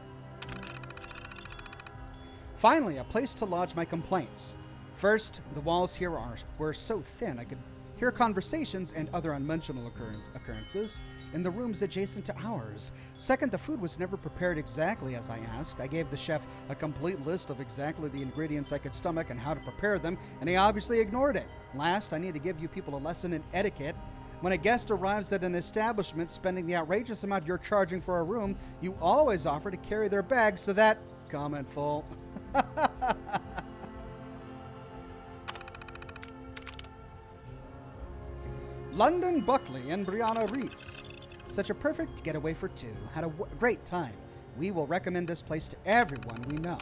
Finally, a place to lodge my complaints. First, the walls here were so thin I could hear conversations and other unmentionable occurrences in the rooms adjacent to ours. Second, the food was never prepared exactly as I asked. I gave the chef a complete list of exactly the ingredients I could stomach and how to prepare them, and he obviously ignored it. Last, I need to give you people a lesson in etiquette. When a guest arrives at an establishment spending the outrageous amount you're charging for a room, you always offer to carry their bags so that... Comment full. London Buckley and Brianna Reese. Such a perfect getaway for two. Had a great time. We will recommend this place to everyone we know.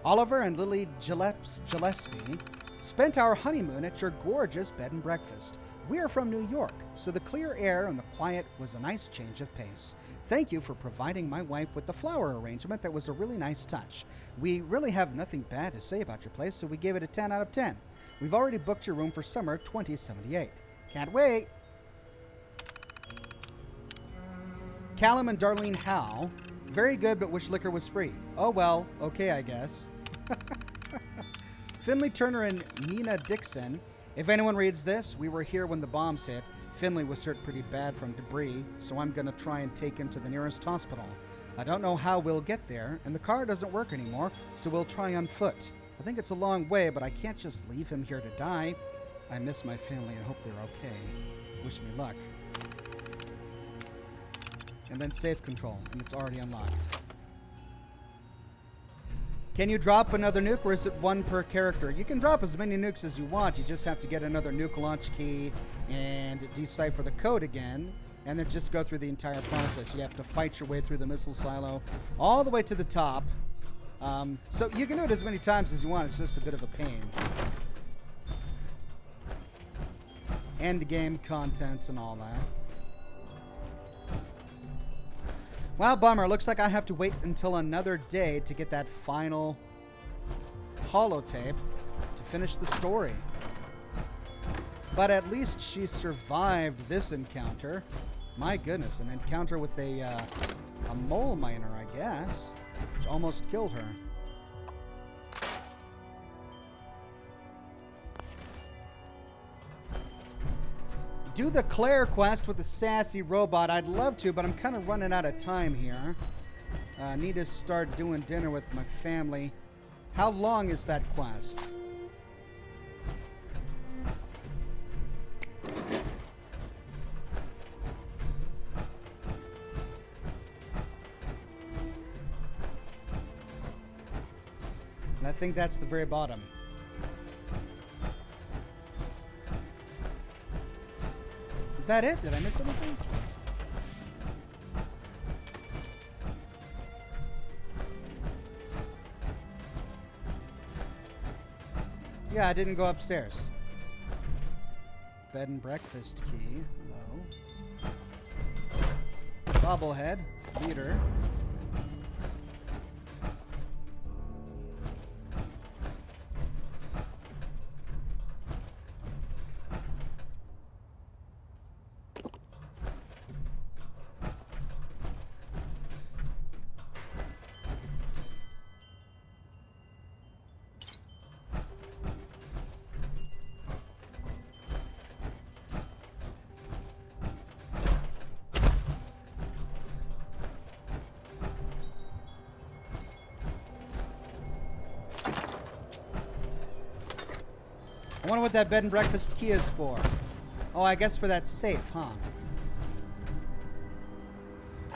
Oliver and Lily Gillespie spent our honeymoon at your gorgeous bed and breakfast. We are from New York, so the clear air and the quiet was a nice change of pace. Thank you for providing my wife with the flower arrangement. That was a really nice touch. We really have nothing bad to say about your place, so we gave it a 10 out of 10. We've already booked your room for summer 2078. Can't wait. Callum and Darlene Howe. Very good, but wish liquor was free. Oh well, okay, I guess. Finley Turner and Nina Dixon. If anyone reads this, we were here when the bombs hit. Finley was hurt pretty bad from debris, so I'm gonna try and take him to the nearest hospital. I don't know how we'll get there, and the car doesn't work anymore, so we'll try on foot. I think it's a long way, but I can't just leave him here to die. I miss my family and hope they're okay. Wish me luck. And then safe control, and it's already unlocked. Can you drop another nuke, or is it one per character? You can drop as many nukes as you want. You just have to get another nuke launch key and decipher the code again, and then just go through the entire process. You have to fight your way through the missile silo all the way to the top. So you can do it as many times as you want. It's just a bit of a pain. End game content and all that. Well, bummer. Looks like I have to wait until another day to get that final holotape to finish the story. But at least she survived this encounter. My goodness, an encounter with a mole miner, I guess, which almost killed her. Do the Claire quest with the sassy robot. I'd love to, but I'm kind of running out of time here. Need to start doing dinner with my family. How long is that quest? And I think that's the very bottom. Is that it? Did I miss anything? Yeah, I didn't go upstairs. Bed and breakfast key. Hello. Bobblehead. Leader. I wonder what that bed and breakfast key is for. Oh, I guess for that safe, huh?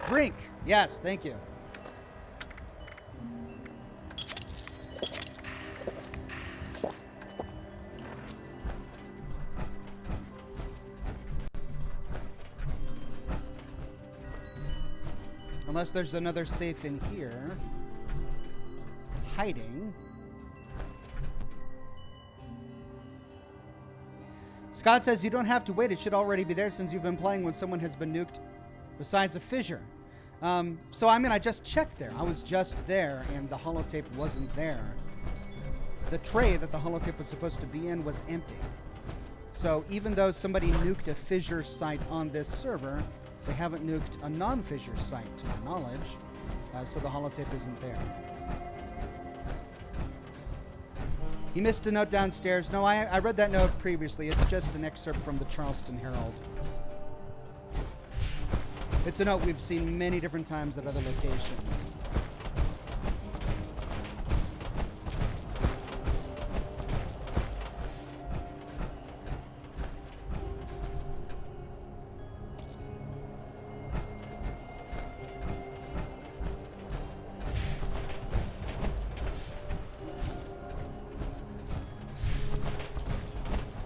Drink. Yes, thank you. Unless there's another safe in here. Hiding. Scott says you don't have to wait. It should already be there since you've been playing when someone has been nuked besides a fissure. So, I mean, I just checked there. I was just there, and the holotape wasn't there. The tray that the holotape was supposed to be in was empty. So, even though somebody nuked a fissure site on this server, they haven't nuked a non-fissure site, to my knowledge. So the holotape isn't there. He missed a note downstairs. No, I read that note previously. It's just an excerpt from the Charleston Herald. It's a note we've seen many different times at other locations.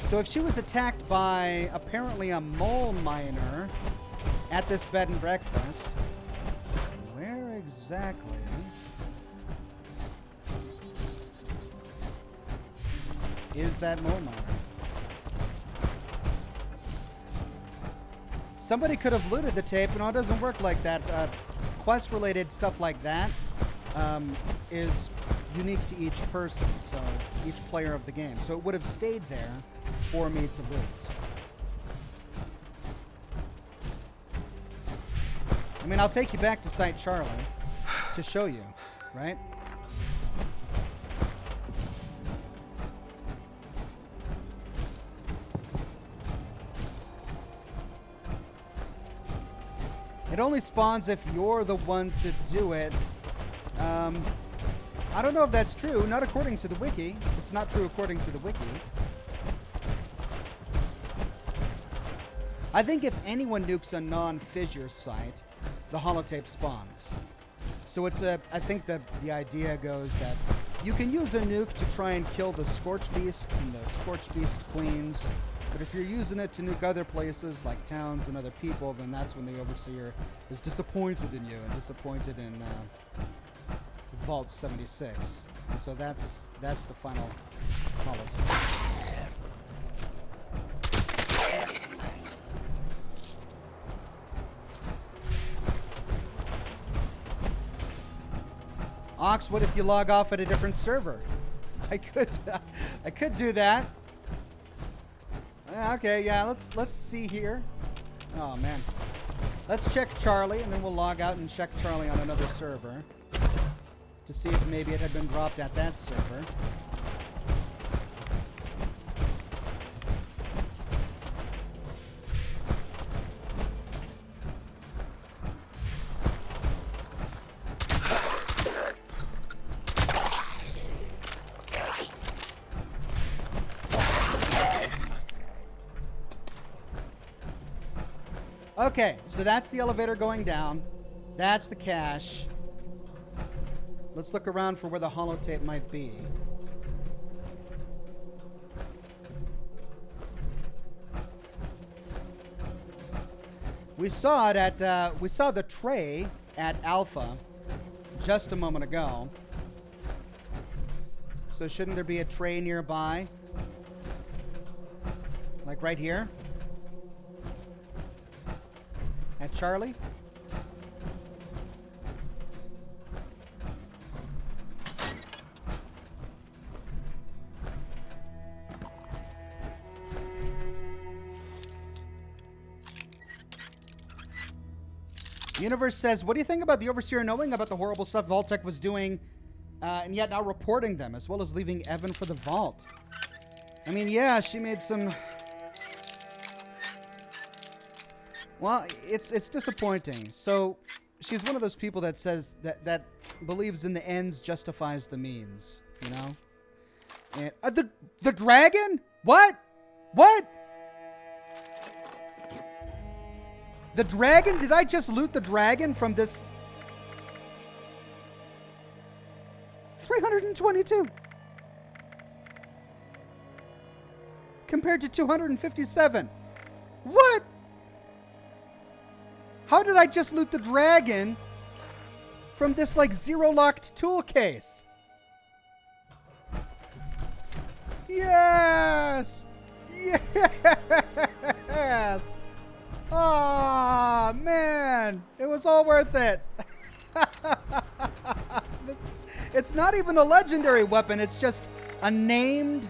So if she was attacked by apparently a mole miner at this bed and breakfast, where exactly is that mole miner? Somebody could have looted the tape. No, it doesn't work like that. Quest-related stuff like that is unique to each person, so each player of the game. So it would have stayed there for me to loot. I mean, I'll take you back to Site Charlie to show you, right? It only spawns if you're the one to do it. I don't know if that's true. Not according to the wiki. It's not true according to the wiki. I think if anyone nukes a non-fissure site, the holotape spawns. So it's I think that the idea goes that you can use a nuke to try and kill the Scorch Beasts, and the Scorch Beast cleans. But if you're using it to nuke other places, like towns and other people, then that's when the Overseer is disappointed in you and disappointed in Vault 76. And so that's the final holotape. Ox, what if you log off at a different server? I could do that. Okay, yeah, let's see here. Oh man. Let's check Charlie, and then we'll log out and check Charlie on another server to see if maybe it had been dropped at that server. Okay, so that's the elevator going down. That's the cache. Let's look around for where the holotape might be. We saw it at, we saw the tray at Alpha just a moment ago. So shouldn't there be a tray nearby? Like right here? At Charlie? The universe says, what do you think about the Overseer knowing about the horrible stuff Vault-Tec was doing and yet not reporting them, as well as leaving Evan for the Vault? I mean, yeah, she made some... Well, it's disappointing. So, she's one of those people that says that believes in the ends justifies the means, you know? And the dragon? What? What? The dragon? Did I just loot the dragon from this? 322. Compared to 257. What? How did I just loot the dragon from this, like, zero-locked tool case? Yes! Yes! Oh, man. It was all worth it. It's not even a legendary weapon. It's just a named...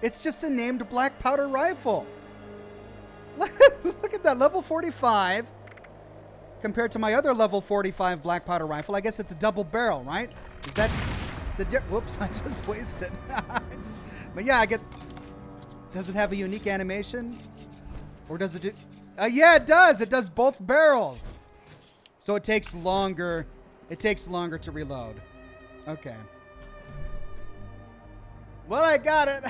It's just a named black powder rifle. Look at that. Level 45 compared to my other level 45 black powder rifle. I guess it's a double barrel, right? Is that the whoops, I just wasted. But yeah, I get... Does it have a unique animation? Or does it do... yeah, it does. It does both barrels. So it takes longer. It takes longer to reload. Okay. Well, I got it.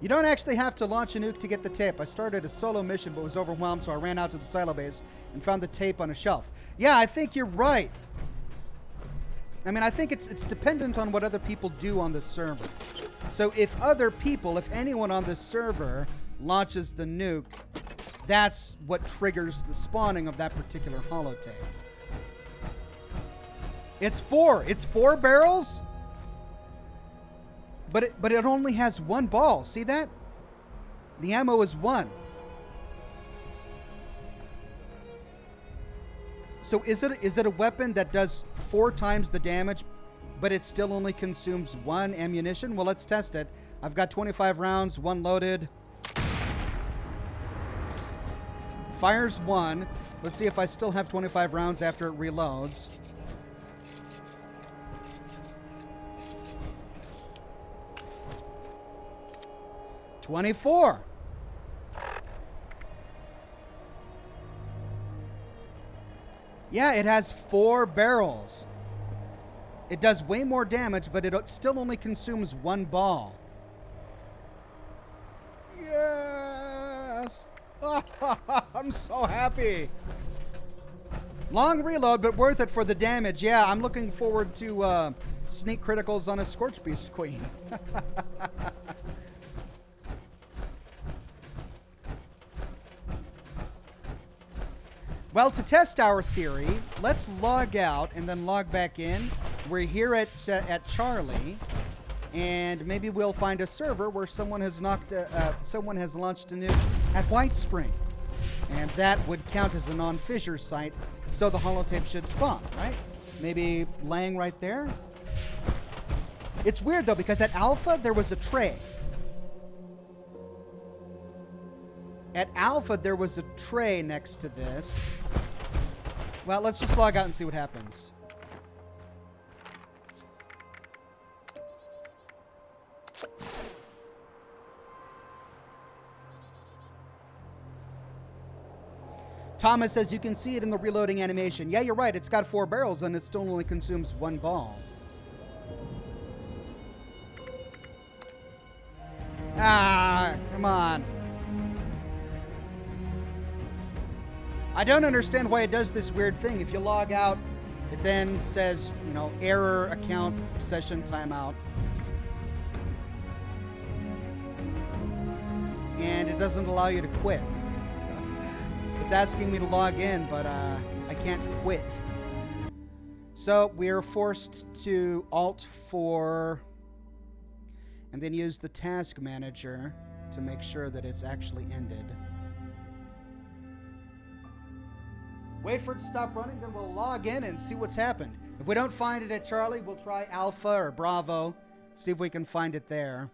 You don't actually have to launch a nuke to get the tape. I started a solo mission but was overwhelmed, so I ran out to the silo base and found the tape on a shelf. Yeah, I think you're right. I mean, I think it's dependent on what other people do on the server. So if other people, if anyone on the server launches the nuke, that's what triggers the spawning of that particular holotape. It's 4 barrels? But it only has 1 ball. See that? The ammo is 1. So is it a weapon that does 4 times the damage, but it still only consumes 1 ammunition? Well, let's test it. I've got 25 rounds, 1 loaded. Fires 1. Let's see if I still have 25 rounds after it reloads. $24. Yeah, it has 4 barrels. It does way more damage, but it still only consumes 1 ball. Yes! I'm so happy. Long reload, but worth it for the damage. Yeah, I'm looking forward to sneak criticals on a Scorch Beast Queen. Well, to test our theory, let's log out and then log back in. We're here at Charlie, and maybe we'll find a server where someone has launched a nuke at White Spring, and that would count as a non-fissure site, so the holotape should spawn, right? Maybe laying right there. It's weird though, because at Alpha there was a tray. At Alpha, there was a tray next to this. Well, let's just log out and see what happens. Thomas says you can see it in the reloading animation. Yeah, you're right. It's got 4 barrels and it still only consumes 1 ball. Ah, come on. I don't understand why it does this weird thing. If you log out, it then says, you know, error account session timeout. And it doesn't allow you to quit. It's asking me to log in, but I can't quit. So we're forced to Alt-4 and then use the task manager to make sure that it's actually ended. Wait for it to stop running, then we'll log in and see what's happened. If we don't find it at Charlie, we'll try Alpha or Bravo, see if we can find it there.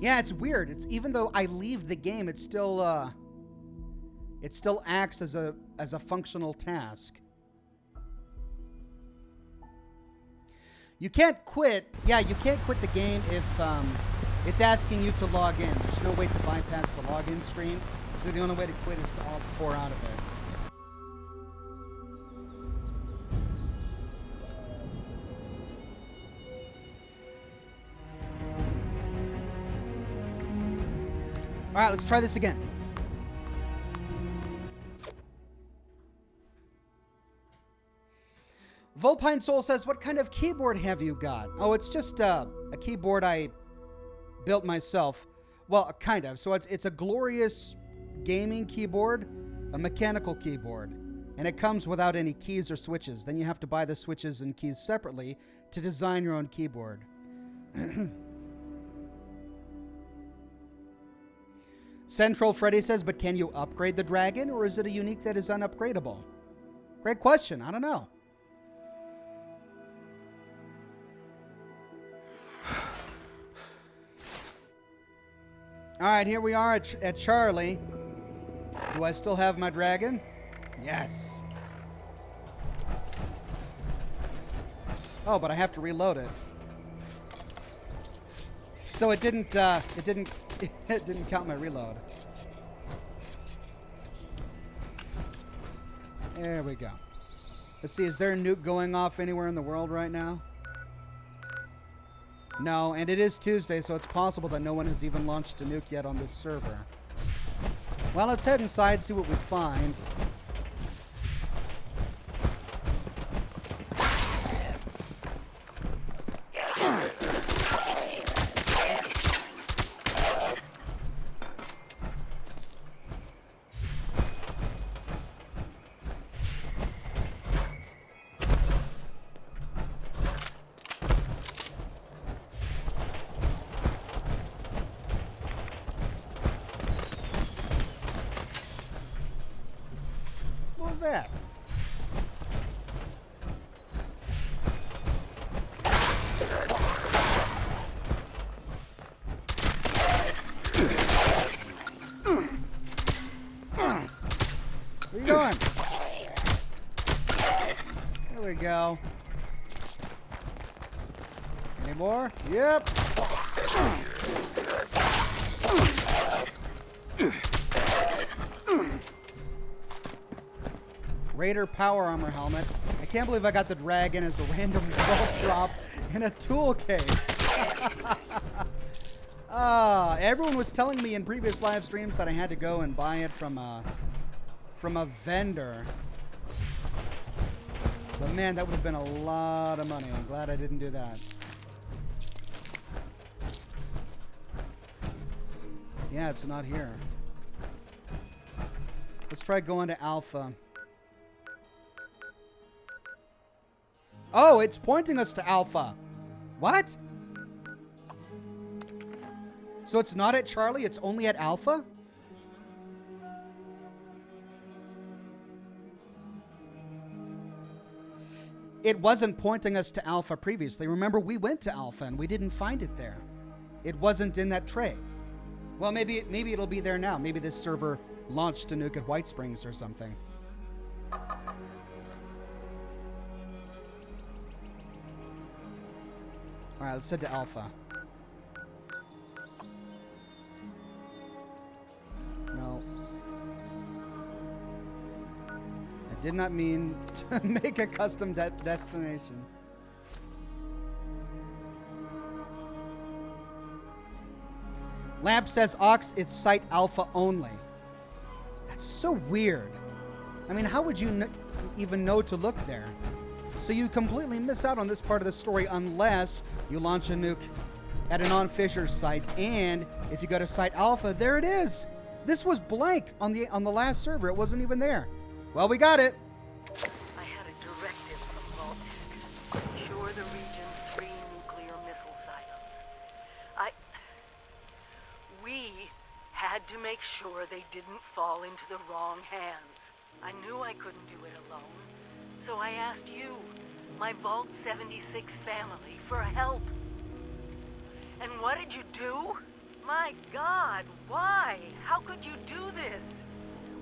Yeah, it's weird. It's even though I leave the game, it still acts as a functional task. You can't quit. Yeah, you can't quit the game if it's asking you to log in. There's no way to bypass the login screen. So the only way to quit is to Alt-4 out of it. Alright, let's try this again. Vulpine Soul says, what kind of keyboard have you got? Oh, it's just a keyboard I built myself. Well, kind of. So it's a glorious gaming keyboard, a mechanical keyboard. And it comes without any keys or switches. Then you have to buy the switches and keys separately to design your own keyboard. Central Freddy says, but can you upgrade the dragon, or is it a unique that is unupgradable? Great question. I don't know. All right, here we are at Charlie. Do I still have my dragon? Yes. Oh, but I have to reload it. So it didn't count my reload. There we go. Let's see, is there a nuke going off anywhere in the world right now? No, and it is Tuesday, so it's possible that no one has even launched a nuke yet on this server. Well, let's head inside, see what we find. What was that? Where you going? There we go. Any more? Yep. Raider power armor helmet. I can't believe I got the dragon as a random vault drop in a tool case. Everyone was telling me in previous live streams that I had to go and buy it from a vendor. But man, that would have been a lot of money. I'm glad I didn't do that. Yeah, it's not here. Let's try going to Alpha. Oh, it's pointing us to Alpha. What? So it's not at Charlie, it's only at Alpha? It wasn't pointing us to Alpha previously. Remember, we went to Alpha and we didn't find it there. It wasn't in that tray. Well, maybe it'll be there now. Maybe this server launched a nuke at White Springs or something. All right, let's head to Alpha. No. I did not mean to make a custom destination. Lamp says, Ox, it's site Alpha only. That's so weird. I mean, how would you even know to look there? So you completely miss out on this part of the story unless you launch a nuke at an on-Fisher site. And if you go to site Alpha, there it is. This was blank on the last server. It wasn't even there. Well, we got it. I had a directive from Vault-Tec to secure the region's 3 nuclear missile silos. We had to make sure they didn't fall into the wrong hands. I knew I couldn't do it alone. So I asked you, my Vault 76 family, for help. And what did you do? My God, why? How could you do this?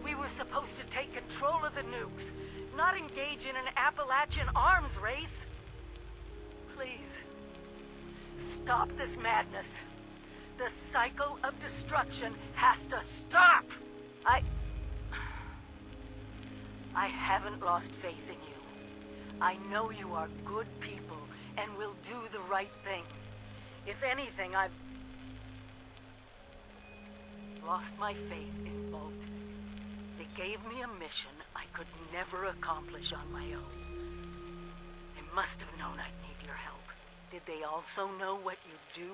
We were supposed to take control of the nukes, not engage in an Appalachian arms race. Please, stop this madness. The cycle of destruction has to stop! I haven't lost faith in you. I know you are good people and will do the right thing. If anything, lost my faith in Vault. They gave me a mission I could never accomplish on my own. They must have known I'd need your help. Did they also know what you do?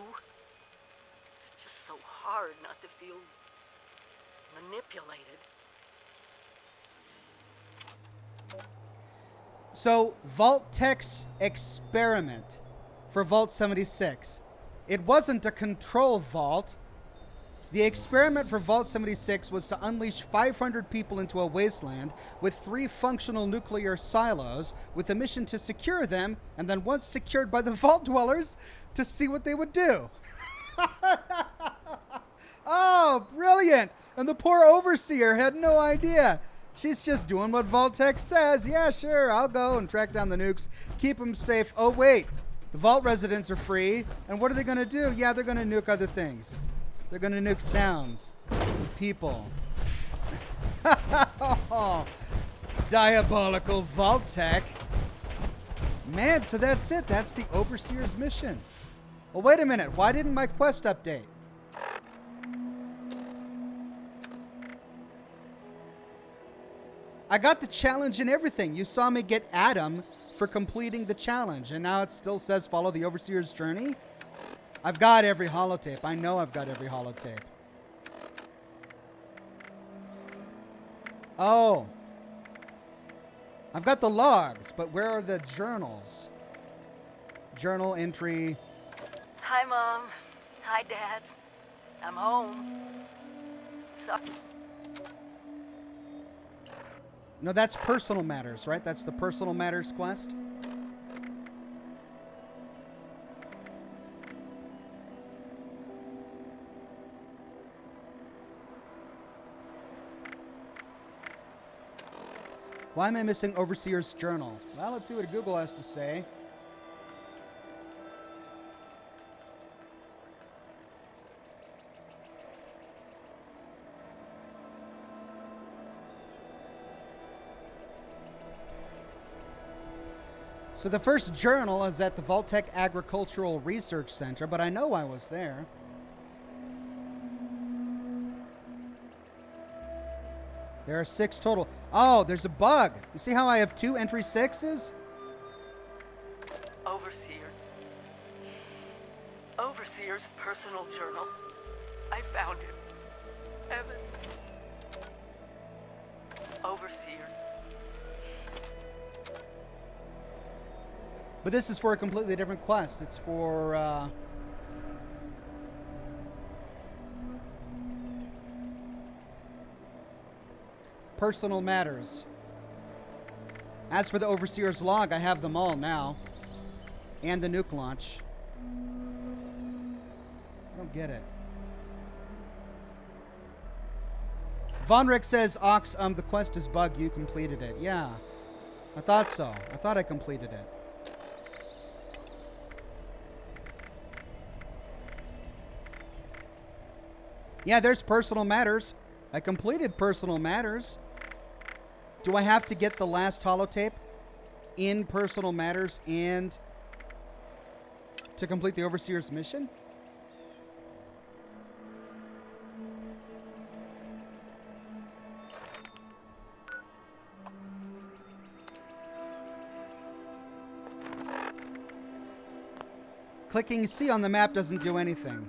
It's just so hard not to feel manipulated. So, Vault Tech's experiment for Vault 76. It wasn't a control vault. The experiment for Vault 76 was to unleash 500 people into a wasteland with 3 functional nuclear silos with a mission to secure them, and then once secured by the Vault Dwellers, to see what they would do. Oh, brilliant! And the poor Overseer had no idea. She's just doing what Vault Tech says. Yeah, sure, I'll go and track down the nukes, keep them safe. Oh, wait, the Vault residents are free, and what are they going to do? Yeah, they're going to nuke other things. They're going to nuke towns, people. Diabolical Vault Tech. Man, so that's it. That's the Overseer's mission. Well, wait a minute. Why didn't my quest update? I got the challenge and everything. You saw me get Adam for completing the challenge, and now it still says follow the Overseer's journey. I've got every holotape. I know I've got every holotape. Oh. I've got the logs, but where are the journals? Journal entry. Hi, Mom. Hi, Dad. I'm home. Suck. No, that's personal matters, right? That's the personal matters quest. Why am I missing Overseer's journal? Well, let's see what Google has to say. So the first journal is at the Vault-Tec Agricultural Research Center, but I know I was there. There are 6 total. Oh, there's a bug. You see how I have 2 entry 6s? Overseer's personal journal. I found it. Evan. Overseer's. But this is for a completely different quest. It's for, personal matters. As for the Overseer's log, I have them all now. And the nuke launch. I don't get it. Von Rick says, Ox, the quest is bug. You completed it. Yeah, I thought so. I thought I completed it. Yeah, there's personal matters. I completed personal matters. Do I have to get the last holotape in personal matters and to complete the Overseer's mission? Clicking C on the map doesn't do anything.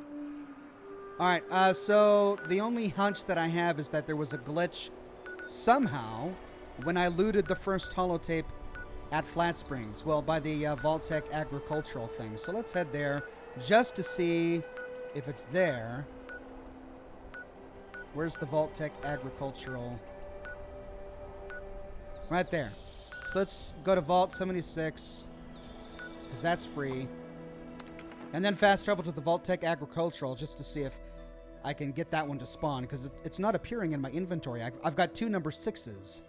Alright, so the only hunch that I have is that there was a glitch somehow when I looted the first holotape at Flat Springs. Well, by the Vault-Tec agricultural thing. So let's head there just to see if it's there. Where's the Vault-Tec agricultural? Right there. So let's go to Vault 76, because that's free. And then fast travel to the Vault-Tec agricultural just to see if I can get that one to spawn, because it's not appearing in my inventory. I've got 2 number 6s.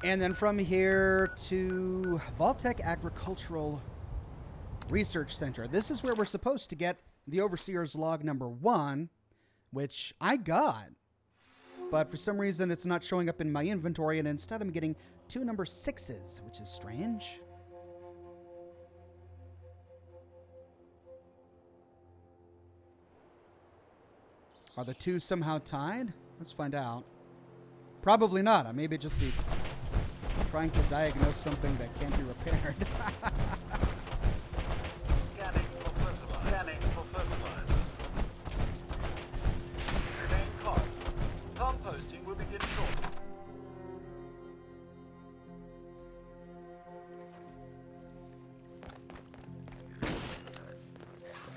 And then from here to Vault-Tec Agricultural Research Center. This is where we're supposed to get the Overseer's Log number 1, which I got. But for some reason, it's not showing up in my inventory, and instead I'm getting 2 number 6s, which is strange. Are the 2 somehow tied? Let's find out. Probably not. I maybe just be trying to diagnose something that can't be repaired. Scanning for fertilizer. Remain calm. Composting will begin shortly.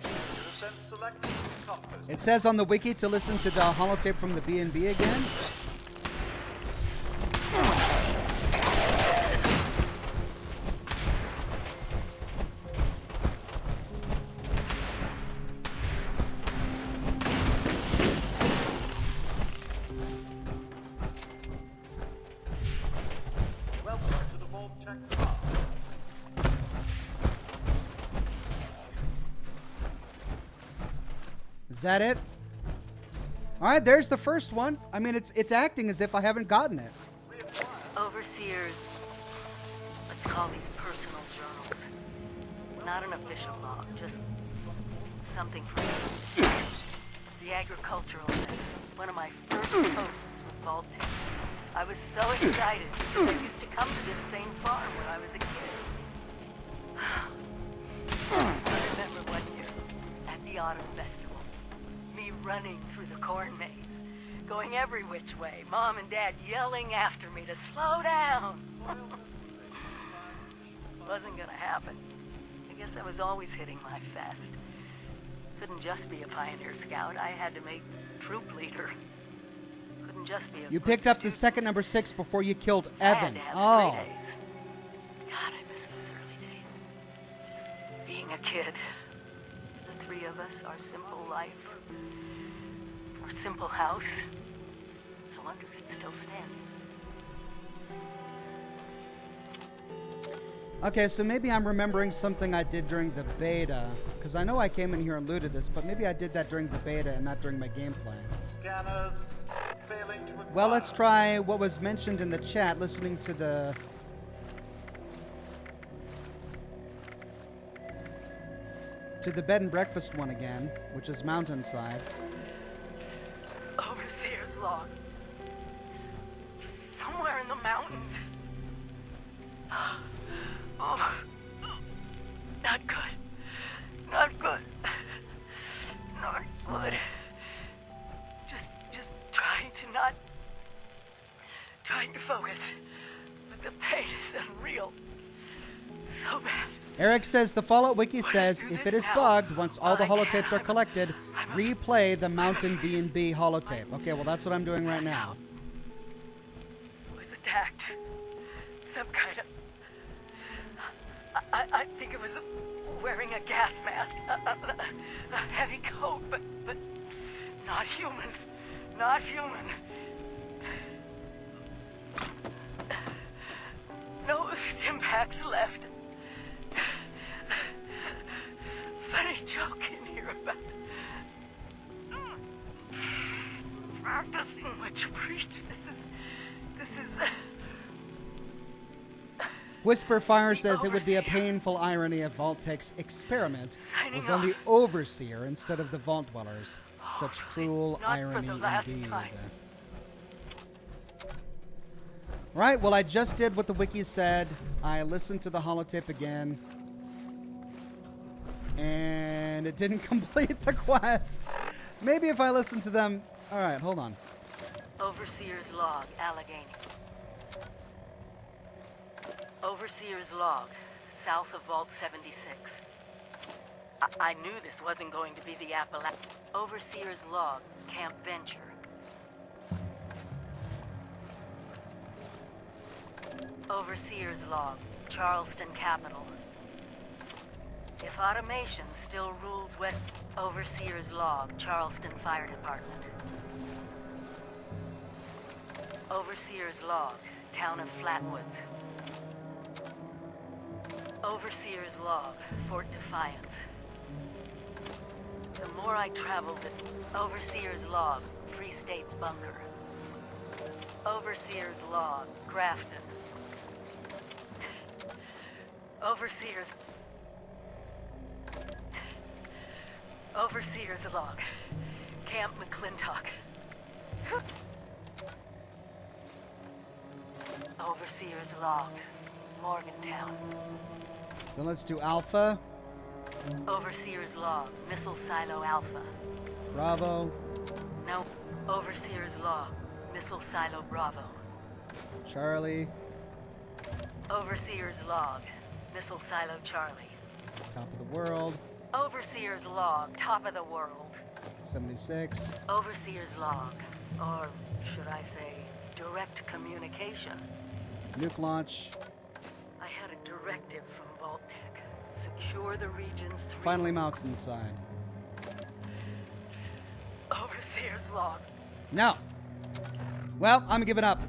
Percent selected. Composting. It says on the wiki to listen to the holotape from the B&B again. Welcome to the Vault Check Club. Is that it? All right, there's the first one. I mean, it's acting as if I haven't gotten it. Overseers, let's call these personal journals. Not an official log, just something for me. The agricultural center, one of my first posts with Vault-Tec. I was so excited because I used to come to this same farm when I was a kid. I remember one year at the autumn festival, me running through the corn maze, going every which way, Mom and Dad yelling after me to slow down. Wasn't gonna happen. I guess I was always hitting my fast. Couldn't just be a pioneer scout. I had to make troop leader. Couldn't just be a You good picked up the student. second number 6 before you killed I had Evan. to have Oh. 3 days. God, I miss those early days. Being a kid. The 3 of us, our simple life. Our simple house. I wonder if it's still standing. Okay, so maybe I'm remembering something I did during the beta, because I know I came in here and looted this, but maybe I did that during the beta and not during my gameplay. Scanners failing to acquire. Well, let's try what was mentioned in the chat, listening to the bed and breakfast one again, which is Mountainside. Overseer's log. Somewhere in the mountains. Oh, not good. Not good. Not good. Just trying to not... Trying to focus. But the pain is unreal. So bad. Eric says the Fallout Wiki says do if this it is now bugged, once all the while I holotapes are can. collected, replay the Mountain B&B holotape. Okay, well that's what I'm doing right now. Was attacked. Some kind of... I think it was wearing a gas mask. A heavy coat, but not human. Not human. No stimpaks left. Funny joke in here about practicing what you preach. This is Whisper Fire says it would be a painful irony if Vault-Tec's experiment Signing was on the off. Overseer instead of the Vault Dwellers. Such cruel not for irony the last indeed. time. Right, well I just did what the wiki said. I listened to the holotape again. And it didn't complete the quest. Maybe if I listen to them... Alright, hold on. Overseer's log, Allegheny. Overseer's log, south of Vault 76. I knew this wasn't going to be the Appalachian. Overseer's log, Camp Venture. Overseer's log, Charleston Capital. If automation still rules West... Overseer's log, Charleston Fire Department. Overseer's log, town of Flatwoods. Overseer's log, Fort Defiance. The more I travel, the Overseer's log, Free State's bunker. Overseer's log, Grafton. Overseer's log, Camp McClintock. Overseer's log, Morgantown. Then let's do Alpha. Overseer's log, Missile Silo Alpha. Bravo. No, Overseer's log, Missile Silo Bravo. Charlie. Overseer's log, Missile Silo Charlie. Top of the world. Overseer's log, top of the world. 76. Overseer's log, or should I say, direct communication. Nuke launch. I had a directive from Vault-Tec. Secure the region's 3... Finally mounts inside. Overseer's log. No. Well, I'm giving up.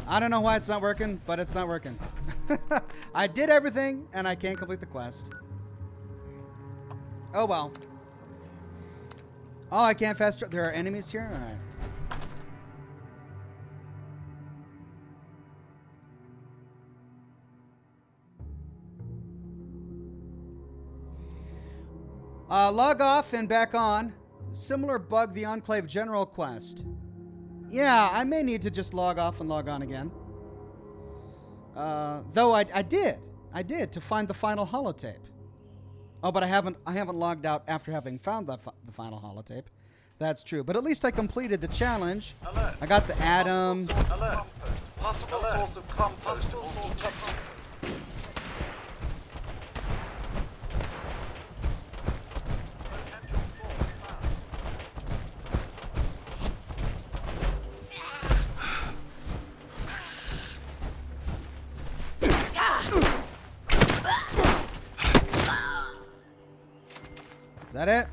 I don't know why it's not working, but it's not working. I did everything, and I can't complete the quest. Oh, well. Oh, I can't fast travel. There are enemies here? All right. Log off and back on. Similar bug, the Enclave General quest. Yeah, I may need to just log off and log on again. Though I did to find the final holotape. Oh, but I haven't logged out after having found the final holotape. That's true. But at least I completed the challenge. Alert. I got the atom. Alert. Possible source of compost will detected. Potential source found. Is that it?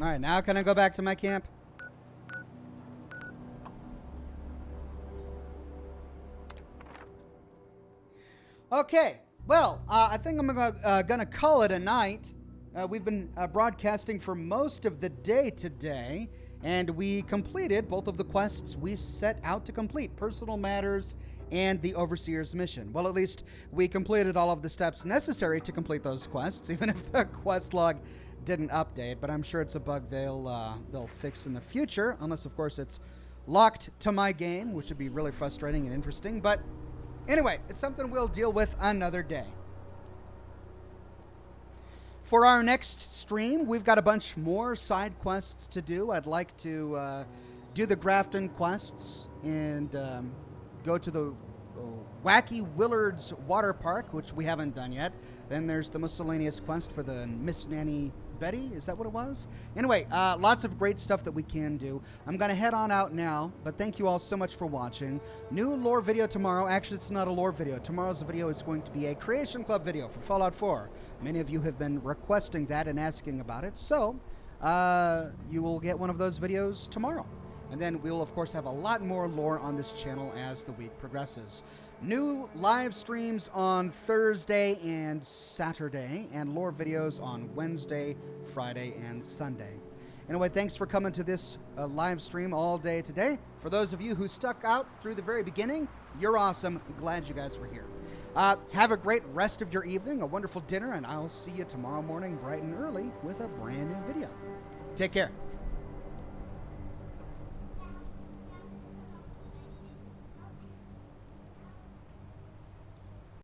All right, now can I go back to my camp? Okay, well, I think I'm gonna call it a night. We've been broadcasting for most of the day today, and we completed both of the quests we set out to complete, Personal Matters and the Overseer's Mission. Well, at least we completed all of the steps necessary to complete those quests, even if the quest log didn't update, but I'm sure it's a bug they'll fix in the future, unless, of course, it's locked to my game, which would be really frustrating and interesting. But anyway, it's something we'll deal with another day. For our next stream, we've got a bunch more side quests to do. I'd like to do the Grafton quests and go to the Wacky Willards Water Park, which we haven't done yet. Then there's the miscellaneous quest for the Miss Nanny Betty. Is that what it was? Anyway, lots of great stuff that we can do. I'm going to head on out now, but thank you all so much for watching. New lore video tomorrow. Actually, it's not a lore video. Tomorrow's video is going to be a Creation Club video for Fallout 4. Many of you have been requesting that and asking about it, so you will get one of those videos tomorrow. And then we'll, of course, have a lot more lore on this channel as the week progresses. New live streams on Thursday and Saturday, and lore videos on Wednesday, Friday, and Sunday. Anyway, thanks for coming to this live stream all day today. For those of you who stuck out through the very beginning, you're awesome. I'm glad you guys were here. Have a great rest of your evening, a wonderful dinner, and I'll see you tomorrow morning bright and early with a brand new video. Take care.